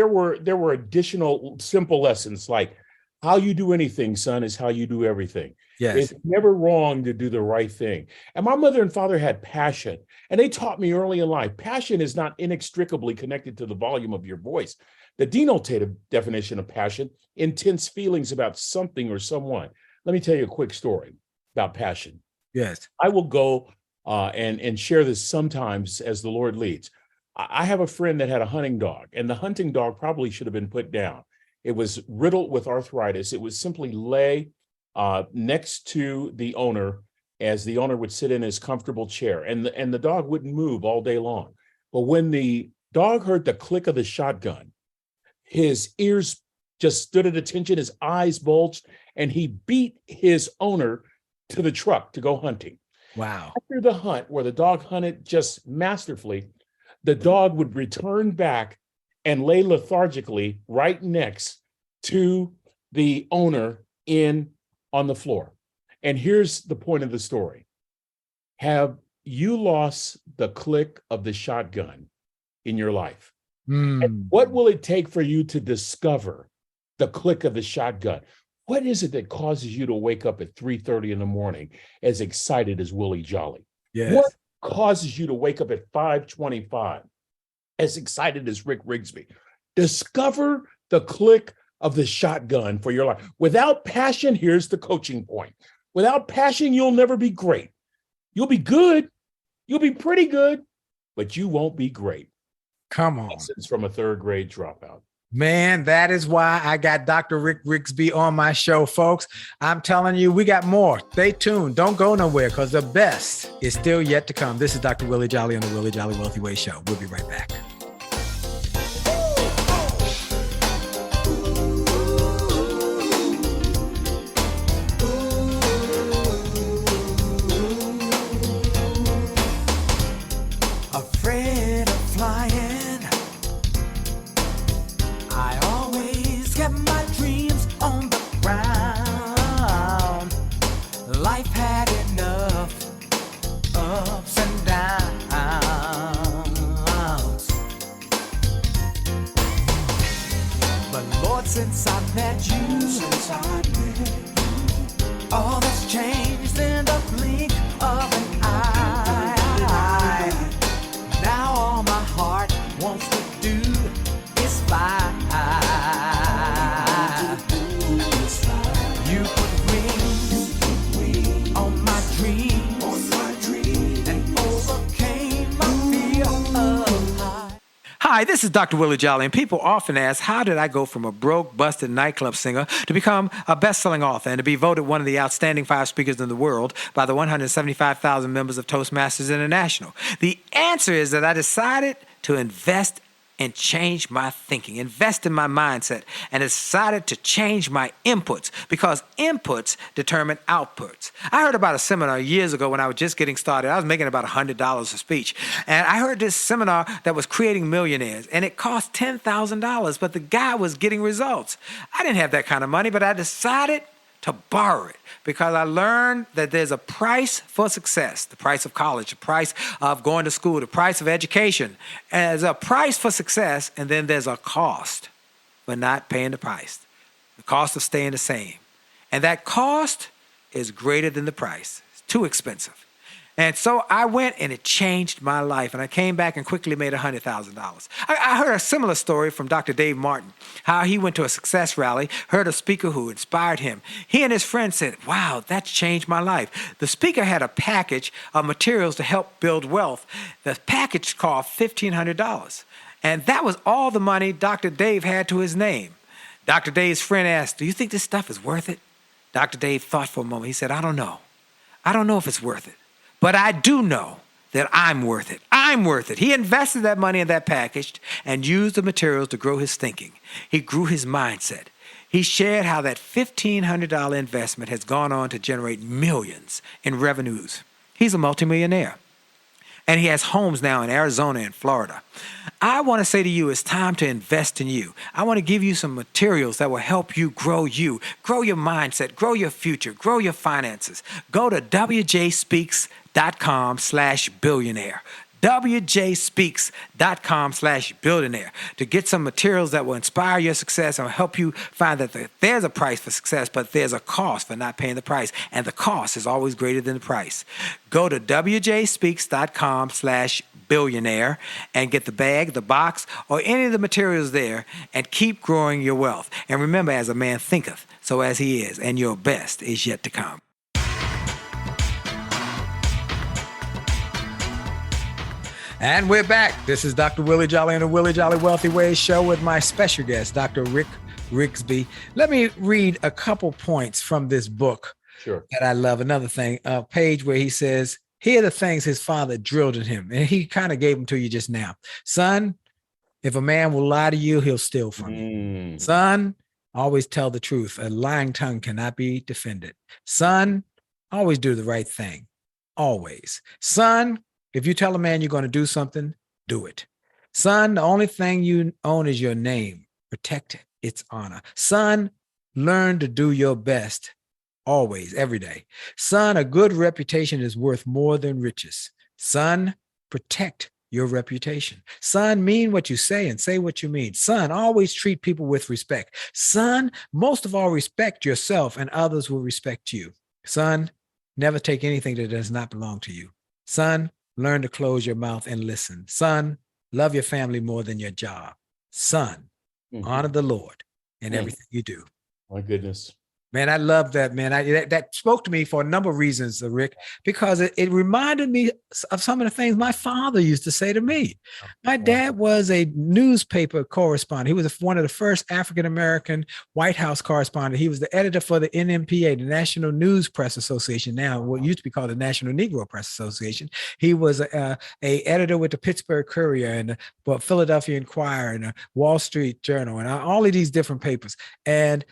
were additional simple lessons like how you do anything, son, is how you do everything.
Yes.
It's never wrong to do the right thing. And my mother and father had passion, and they taught me early in life, passion is not inextricably connected to the volume of your voice. The denotative definition of passion, intense feelings about something or someone. Let me tell you a quick story about passion.
Yes.
I will go and share this sometimes as the Lord leads. I have a friend that had a hunting dog, and the hunting dog probably should have been put down. It was riddled with arthritis. It would simply lay next to the owner as the owner would sit in his comfortable chair, and the dog wouldn't move all day long. But when the dog heard the click of the shotgun, his ears just stood at attention, his eyes bulged, and he beat his owner to the truck to go hunting.
Wow.
After the hunt, where the dog hunted just masterfully, the dog would return back and lay lethargically right next to the owner on the floor. And here's the point of the story. Have you lost the click of the shotgun in your life? And what will it take for you to discover the click of the shotgun? What is it that causes you to wake up at 3:30 in the morning as excited as Willie Jolley?
Yes.
What causes you to wake up at 5:25 as excited as Rick Rigsby? Discover the click of the shotgun for your life. Without passion, here's the coaching point. Without passion, you'll never be great. You'll be good. You'll be pretty good, but you won't be great.
Come on.
Lessons from a third grade dropout.
Man, that is why I got Dr. Rick Rigsby on my show, folks. I'm telling you, we got more. Stay tuned. Don't go nowhere because the best is still yet to come. This is Dr. Willie Jolley on the Willie Jolley Wealthy Way Show. We'll be right back.
Afraid of flying, I always get my dreams on the ground. Life had enough ups and downs, but Lord, since I met you, all that's changed in the blink of an eye. Now all my heart wants to do is fly. You put wings on my dreams and overcame my fear of high.
Hi, this is Dr. Willie Jolley, and people often ask, how did I go from a broke, busted nightclub singer to become a best-selling author and to be voted one of the outstanding 5 speakers in the world by the 175,000 members of Toastmasters International? The answer is that I decided to invest and change my thinking, invest in my mindset, and decided to change my inputs because inputs determine outputs. I heard about a seminar years ago when I was just getting started. I was making about $100 a speech. And I heard this seminar that was creating millionaires, and it cost $10,000, but the guy was getting results. I didn't have that kind of money, but I decided to borrow it because I learned that there's a price for success, the price of college, the price of going to school, the price of education. And there's a price for success, and then there's a cost for not paying the price, the cost of staying the same. And that cost is greater than the price. It's too expensive. And so I went and it changed my life. And I came back and quickly made $100,000. I heard a similar story from Dr. Dave Martin, how he went to a success rally, heard a speaker who inspired him. He and his friend said, wow, that's changed my life. The speaker had a package of materials to help build wealth. The package cost $1,500. And that was all the money Dr. Dave had to his name. Dr. Dave's friend asked, do you think this stuff is worth it? Dr. Dave thought for a moment. He said, I don't know. I don't know if it's worth it. But I do know that I'm worth it. I'm worth it. He invested that money in that package and used the materials to grow his thinking. He grew his mindset. He shared how that $1,500 investment has gone on to generate millions in revenues. He's a multimillionaire. And he has homes now in Arizona and Florida. I want to say to you, it's time to invest in you. I want to give you some materials that will help you, grow your mindset, grow your future, grow your finances. Go to wjspeaks.com/billionaire. wjspeaks.com/billionaire to get some materials that will inspire your success and help you find that there's a price for success, but there's a cost for not paying the price. And the cost is always greater than the price. Go to wjspeaks.com/billionaire and get the bag, the box, or any of the materials there and keep growing your wealth. And remember, as a man thinketh, so as he is, and your best is yet to come. And we're back. This is Dr. Willie Jolley and the Willie Jolley Wealthy Ways Show with my special guest, Dr. Rick Rigsby. Let me read a couple points from this book that I love. Another thing, a page where he says, here are the things his father drilled in him. And he kind of gave them to you just now. Son, if a man will lie to you, he'll steal from you. Son, always tell the truth. A lying tongue cannot be defended. Son, always do the right thing. Always. Son, if you tell a man you're going to do something, do it. Son, the only thing you own is your name. Protect its honor. Son, learn to do your best always, every day. Son, a good reputation is worth more than riches. Son, protect your reputation. Son, mean what you say and say what you mean. Son, always treat people with respect. Son, most of all, respect yourself and others will respect you. Son, never take anything that does not belong to you. Son, learn to close your mouth and listen. Son, love your family more than your job. Son, honor the Lord in everything you do.
My goodness.
Man, I love that, man. That spoke to me for a number of reasons, Rick, because it reminded me of some of the things my father used to say to me. My dad was a newspaper correspondent. He was one of the first African-American White House correspondent. He was the editor for the NMPA, the National News Press Association, now what used to be called the National Negro Press Association. He was a editor with the Pittsburgh Courier and the Philadelphia Inquirer and the Wall Street Journal and all of these different papers. And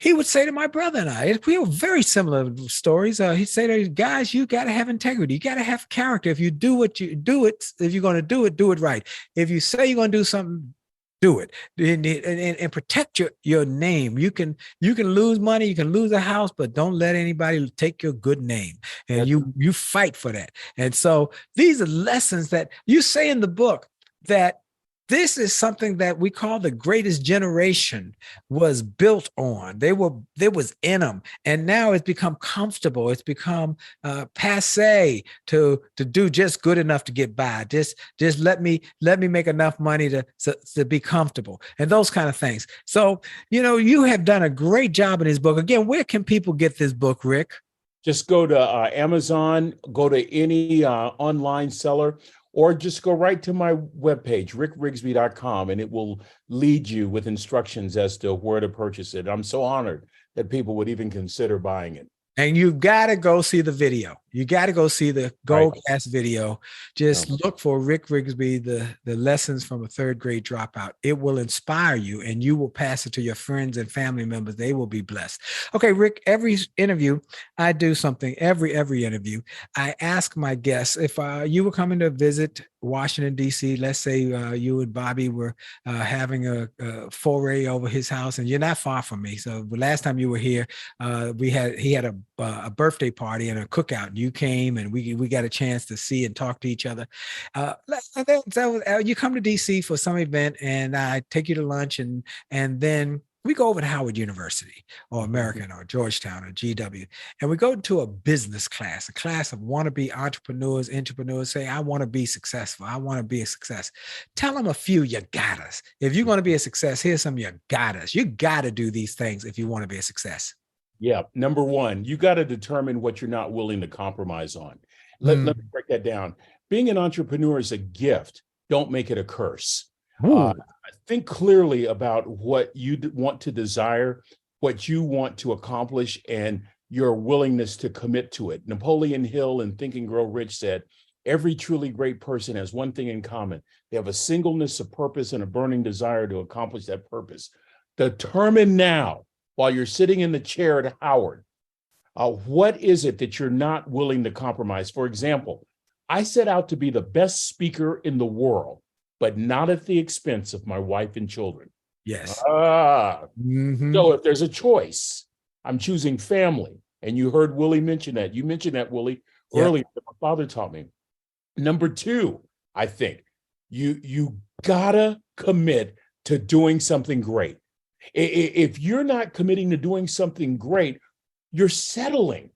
he would say to my brother and I, we were very similar stories. He'd say to guys, you got to have integrity. You got to have character. If you do what you do it, if you're going to do it right. If you say you're going to do something, do it and protect your name. You can lose money, you can lose a house, but don't let anybody take your good name. And you fight for that. And so these are lessons that you say in the book that this is something that we call the greatest generation was built on. There was in them, and now it's become comfortable. It's become passe to do just good enough to get by. Just let me make enough money to be comfortable and those kind of things. So you have done a great job in this book. Again, where can people get this book, Rick?
Just go to Amazon. Go to any online seller. Or just go right to my webpage, rickrigsby.com, and it will lead you with instructions as to where to purchase it. I'm so honored that people would even consider buying it.
And you've got to go see the video. You got to go see the Goldcast video. Just look for Rick Rigsby, the lessons from a third grade dropout. It will inspire you, and you will pass it to your friends and family members. They will be blessed. Okay, Rick, every interview, I do something. Every interview, I ask my guests, if you were coming to visit Washington, D.C., let's say you and Bobby were having a foray over his house, and you're not far from me. So the last time you were here, he had a birthday party and a cookout, and you came, and we got a chance to see and talk to each other. You come to D.C. for some event, and I take you to lunch, and then we go over to Howard University or American or Georgetown or GW, and we go to a business class, a class of wannabe entrepreneurs say, I want to be successful. I want to be a success. Tell them a few you got us. If you're going to be a success, here's some you got us. You got to do these things if you want to be a success. Yeah.
Number one, you got to determine what you're not willing to compromise on. Let me break that down. Being an entrepreneur is a gift. Don't make it a curse. Think clearly about what you want to desire, what you want to accomplish, and your willingness to commit to it. Napoleon Hill in Think and Grow Rich said, every truly great person has one thing in common. They have a singleness of purpose and a burning desire to accomplish that purpose. Determine now, while you're sitting in the chair at Howard, what is it that you're not willing to compromise? For example, I set out to be the best speaker in the world, but not at the expense of my wife and children.
Yes.
So if there's a choice, I'm choosing family. And you heard Willie mention that. You mentioned that, Willie, earlier, that my father taught me. Number two, I think you gotta commit to doing something great. If you're not committing to doing something great, you're settling.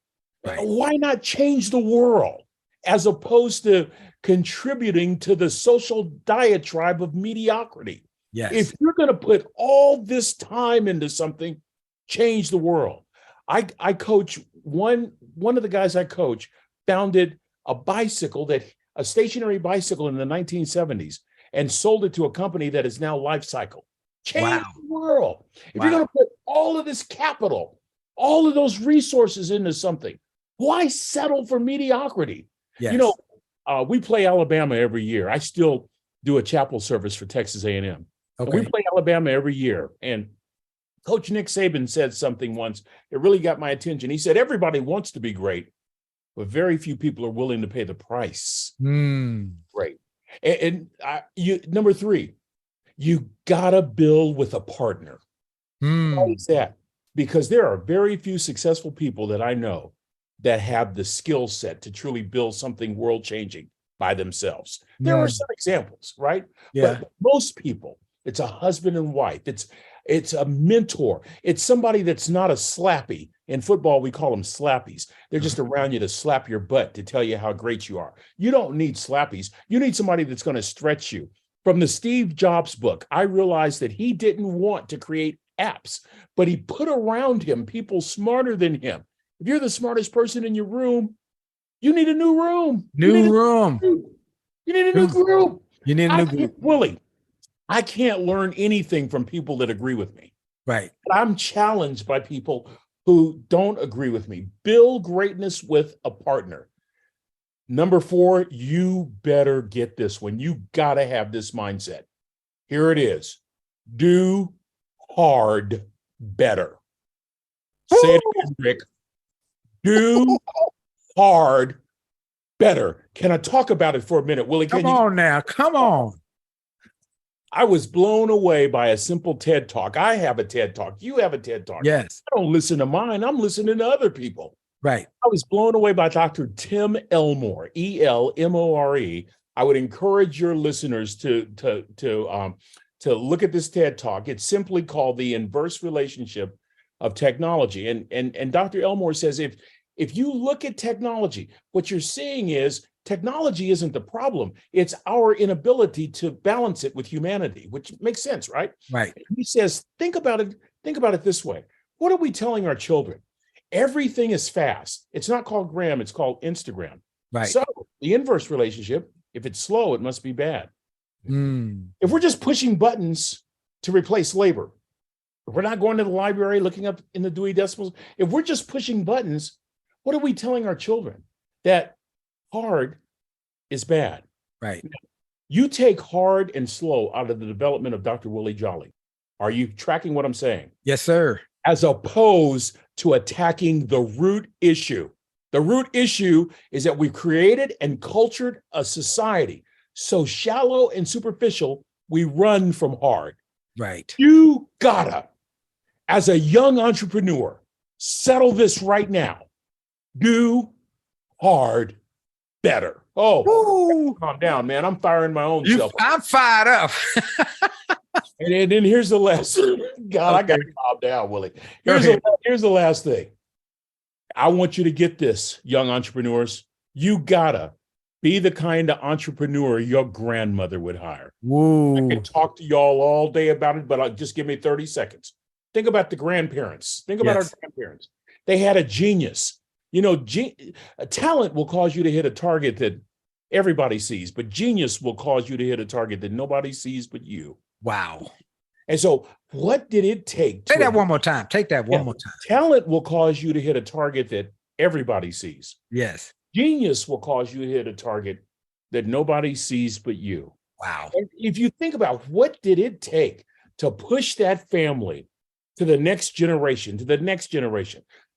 Right. Why not change the world as opposed to contributing to the social diatribe of mediocrity?
Yes.
If you're going to put all this time into something, change the world. I coach one of the guys I coach founded a stationary bicycle in the 1970s and sold it to a company that is now Life Cycle. Change the world. If you're going to put all of this capital, all of those resources into something, why settle for mediocrity?
Yes.
You know, we play Alabama every year. I still do a chapel service for Texas A&M. Okay. We play Alabama every year. And Coach Nick Saban said something once that really got my attention. He said, everybody wants to be great, but very few people are willing to pay the price. Great. And number three, you gotta build with a partner. Why is that? Because there are very few successful people that I know that have the skill set to truly build something world-changing by themselves. There are some examples, right?
Yeah.
But most people, it's a husband and wife. It's a mentor. It's somebody that's not a slappy. In football, we call them slappies. They're just around you to slap your butt to tell you how great you are. You don't need slappies. You need somebody that's going to stretch you. From the Steve Jobs book, I realized that he didn't want to create apps, but he put around him people smarter than him. If you're the smartest person in your room, you need a new room. You need a new group.
You need a new group.
Willie, I can't learn anything from people that agree with me.
Right.
But I'm challenged by people who don't agree with me. Build greatness with a partner. Number four, you better get this one. You got to have this mindset. Here it is. Do hard better. Say it again, Rick. Do hard better. Can I talk about it for a minute, Willie?
Come on.
I was blown away by a simple TED Talk. I have a TED Talk. You have a TED Talk.
Yes.
I don't listen to mine. I'm listening to other people.
Right.
I was blown away by Dr. Tim Elmore, Elmore. I would encourage your listeners to look at this TED Talk. It's simply called The Inverse Relationship of Technology. And Dr. Elmore says if you look at technology, what you're seeing is technology isn't the problem. It's our inability to balance it with humanity, which makes sense, right?
Right.
He says, think about it this way. What are we telling our children? Everything is fast. It's not called Gram, it's called Instagram.
Right.
So the inverse relationship, if it's slow, it must be bad. If we're just pushing buttons to replace labor, if we're not going to the library, looking up in the Dewey Decimals, if we're just pushing buttons, what are we telling our children? That hard is bad.
Right.
You take hard and slow out of the development of Dr. Willie Jolley. Are you tracking what I'm saying?
Yes, sir.
As opposed to attacking the root issue. The root issue is that we've created and cultured a society so shallow and superficial, we run from hard.
Right.
You gotta, as a young entrepreneur, settle this right now. Do hard better. Oh, calm down, man. I'm firing my own self.
I'm fired up.
And then here's the last. God, I got to calm down, Willie. Here's the last thing. I want you to get this, young entrepreneurs. You gotta be the kind of entrepreneur your grandmother would hire.
Whoa.
I can talk to y'all all day about it, but just give me 30 seconds. Think about the grandparents. Think about our grandparents. They had a genius. You know, talent will cause you to hit a target that everybody sees, but genius will cause you to hit a target that nobody sees but you.
Wow.
And so what did it take?
Take that one more time. Take that one more time.
Talent will cause you to hit a target that everybody sees.
Yes.
Genius will cause you to hit a target that nobody sees but you.
Wow.
And if you think about what did it take to push that family to the next generation,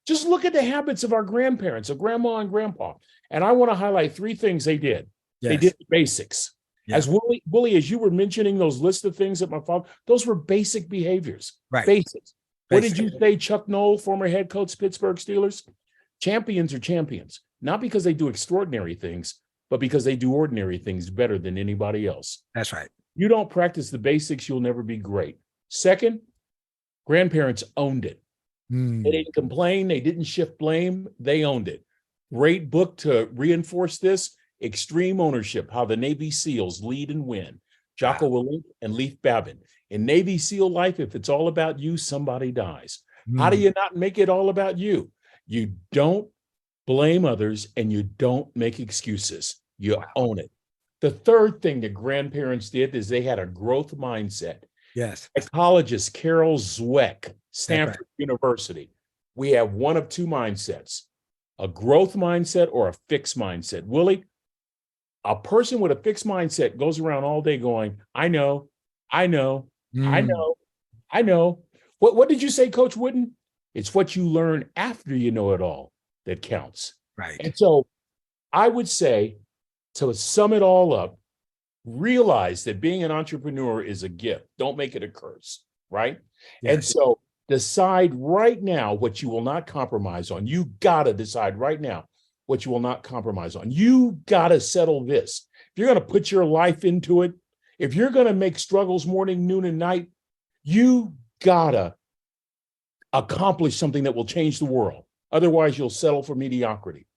just look at the habits of our grandparents, of grandma and grandpa, And I want to highlight 3 things they did. They did the basics.
Yeah.
As Willie, as you were mentioning those list of things that my father, those were basic behaviors.
Right.
Basics. What did you say, Chuck Noll, former head coach, Pittsburgh Steelers? Champions are champions, not because they do extraordinary things, but because they do ordinary things better than anybody else.
That's right.
You don't practice the basics, you'll never be great. Second, grandparents owned it. They didn't complain. They didn't shift blame. They owned it. Great book to reinforce this, Extreme Ownership, How the Navy SEALs Lead and Win. Jocko Willink and Leif Babin. In Navy SEAL life, if it's all about you, somebody dies. How do you not make it all about you? You don't blame others and you don't make excuses. You own it. The third thing that grandparents did is they had a growth mindset.
Yes.
Psychologist Carol Dweck, Stanford University. We have one of 2 mindsets, a growth mindset or a fixed mindset. Willie, a person with a fixed mindset goes around all day going, I know. What did you say, Coach Wooden? It's what you learn after you know it all that counts.
Right.
And so I would say, to sum it all up, realize that being an entrepreneur is a gift. Don't make it a curse, right?
Yes.
And so decide right now what you will not compromise on. You got to decide right now what you will not compromise on. You got to settle this. If you're going to put your life into it, if you're going to make struggles morning, noon, and night, you got to accomplish something that will change the world. Otherwise, you'll settle for mediocrity.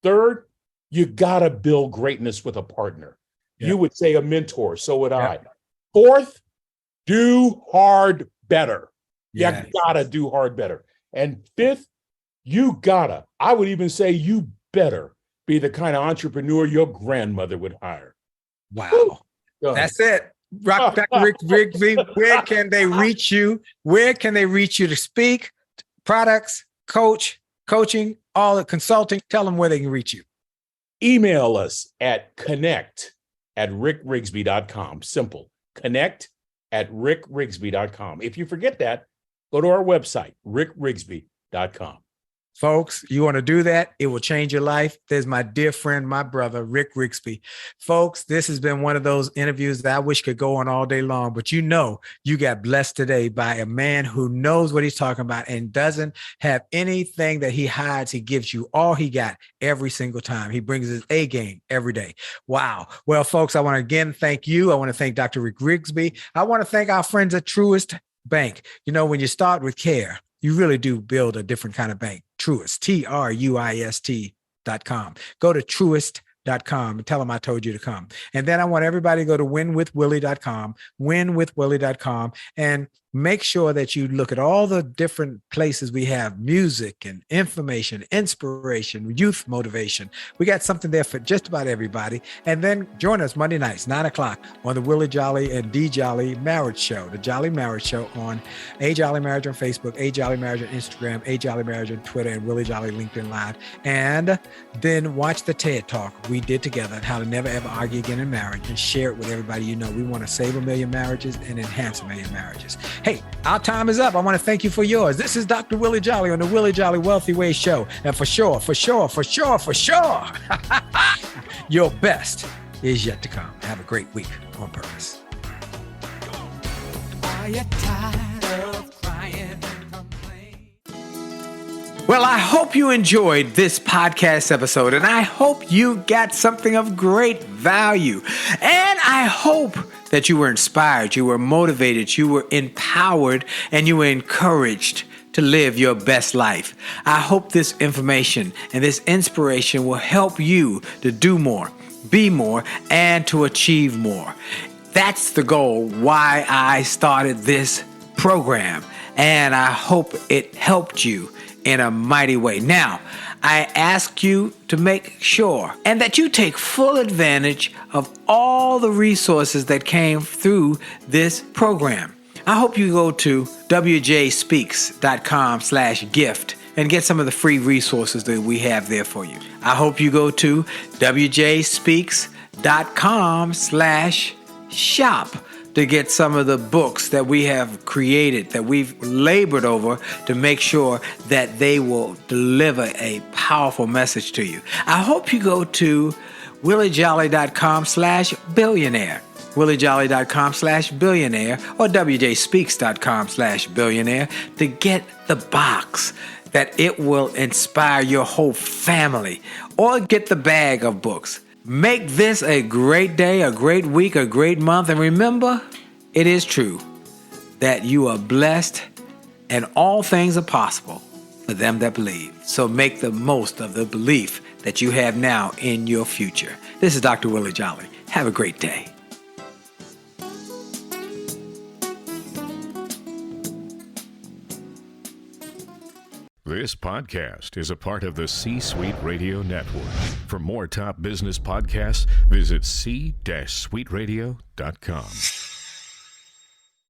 Third, you got to build greatness with a partner. You would say a mentor, so would I. Fourth, do hard better. You gotta do hard better. And fifth, I would even say you better be the kind of entrepreneur your grandmother would hire.
Wow. That's it. Dr. Rigsby, where can they reach you? Where can they reach you to speak, products, coaching, all the consulting? Tell them where they can reach you.
Email us at connect@rickrrigsby.com. Simple. Connect@rickrrigsby.com. If you forget that, go to our website, rickrrigsby.com.
Folks, you want to do that? It will change your life. There's my dear friend, my brother, Rick Rigsby. Folks, this has been one of those interviews that I wish could go on all day long, but you got blessed today by a man who knows what he's talking about and doesn't have anything that he hides. He gives you all he got every single time. He brings his A game every day. Wow. Well, folks, I want to again thank you. I want to thank Dr. Rick Rigsby. I want to thank our friends at Truist Bank. When you start with care, you really do build a different kind of bank. Truist, TRUIST.com. Go to Truist.com and tell them I told you to come. And then I want everybody to go to winwithwillie.com, winwithwillie.com, and make sure that you look at all the different places we have music and information, inspiration, youth motivation. We got something there for just about everybody. And then join us Monday nights, 9:00 on the Willie Jolley and D Jolley Marriage Show, the Jolley Marriage Show on A Jolley Marriage on Facebook, A Jolley Marriage on Instagram, A Jolley Marriage on Twitter, and Willie Jolley LinkedIn Live. And then watch the TED Talk we did together on how to never ever argue again in marriage and share it with everybody you know. We want to save 1 million marriages and enhance 1 million marriages. Hey, our time is up. I want to thank you for yours. This is Dr. Willie Jolley on the Willie Jolley Wealthy Way Show. And for sure, your best is yet to come. Have a great week on purpose.
Are you tired of crying and complaining?
Well, I hope you enjoyed this podcast episode, and I hope you got something of great value. And I hope that you were inspired, you were motivated, you were empowered, and you were encouraged to live your best life. I hope this information and this inspiration will help you to do more, be more, and to achieve more. That's the goal why I started this program, and I hope it helped you in a mighty way. Now, I ask you to make sure and that you take full advantage of all the resources that came through this program. I hope you go to wjspeaks.com/gift and get some of the free resources that we have there for you. I hope you go to wjspeaks.com/shop to to get some of the books that we have created, that we've labored over to make sure that they will deliver a powerful message to you. I hope you go to williejolly.com/billionaire. williejolly.com/billionaire or wjspeaks.com/billionaire to get the box, that it will inspire your whole family, or get the bag of books. Make this a great day, a great week, a great month, and remember, it is true that you are blessed and all things are possible for them that believe. So make the most of the belief that you have now in your future. This is Dr. Willie Jolley. Have a great day.
This podcast is a part of the C-Suite Radio Network. For more top business podcasts, visit c-suiteradio.com.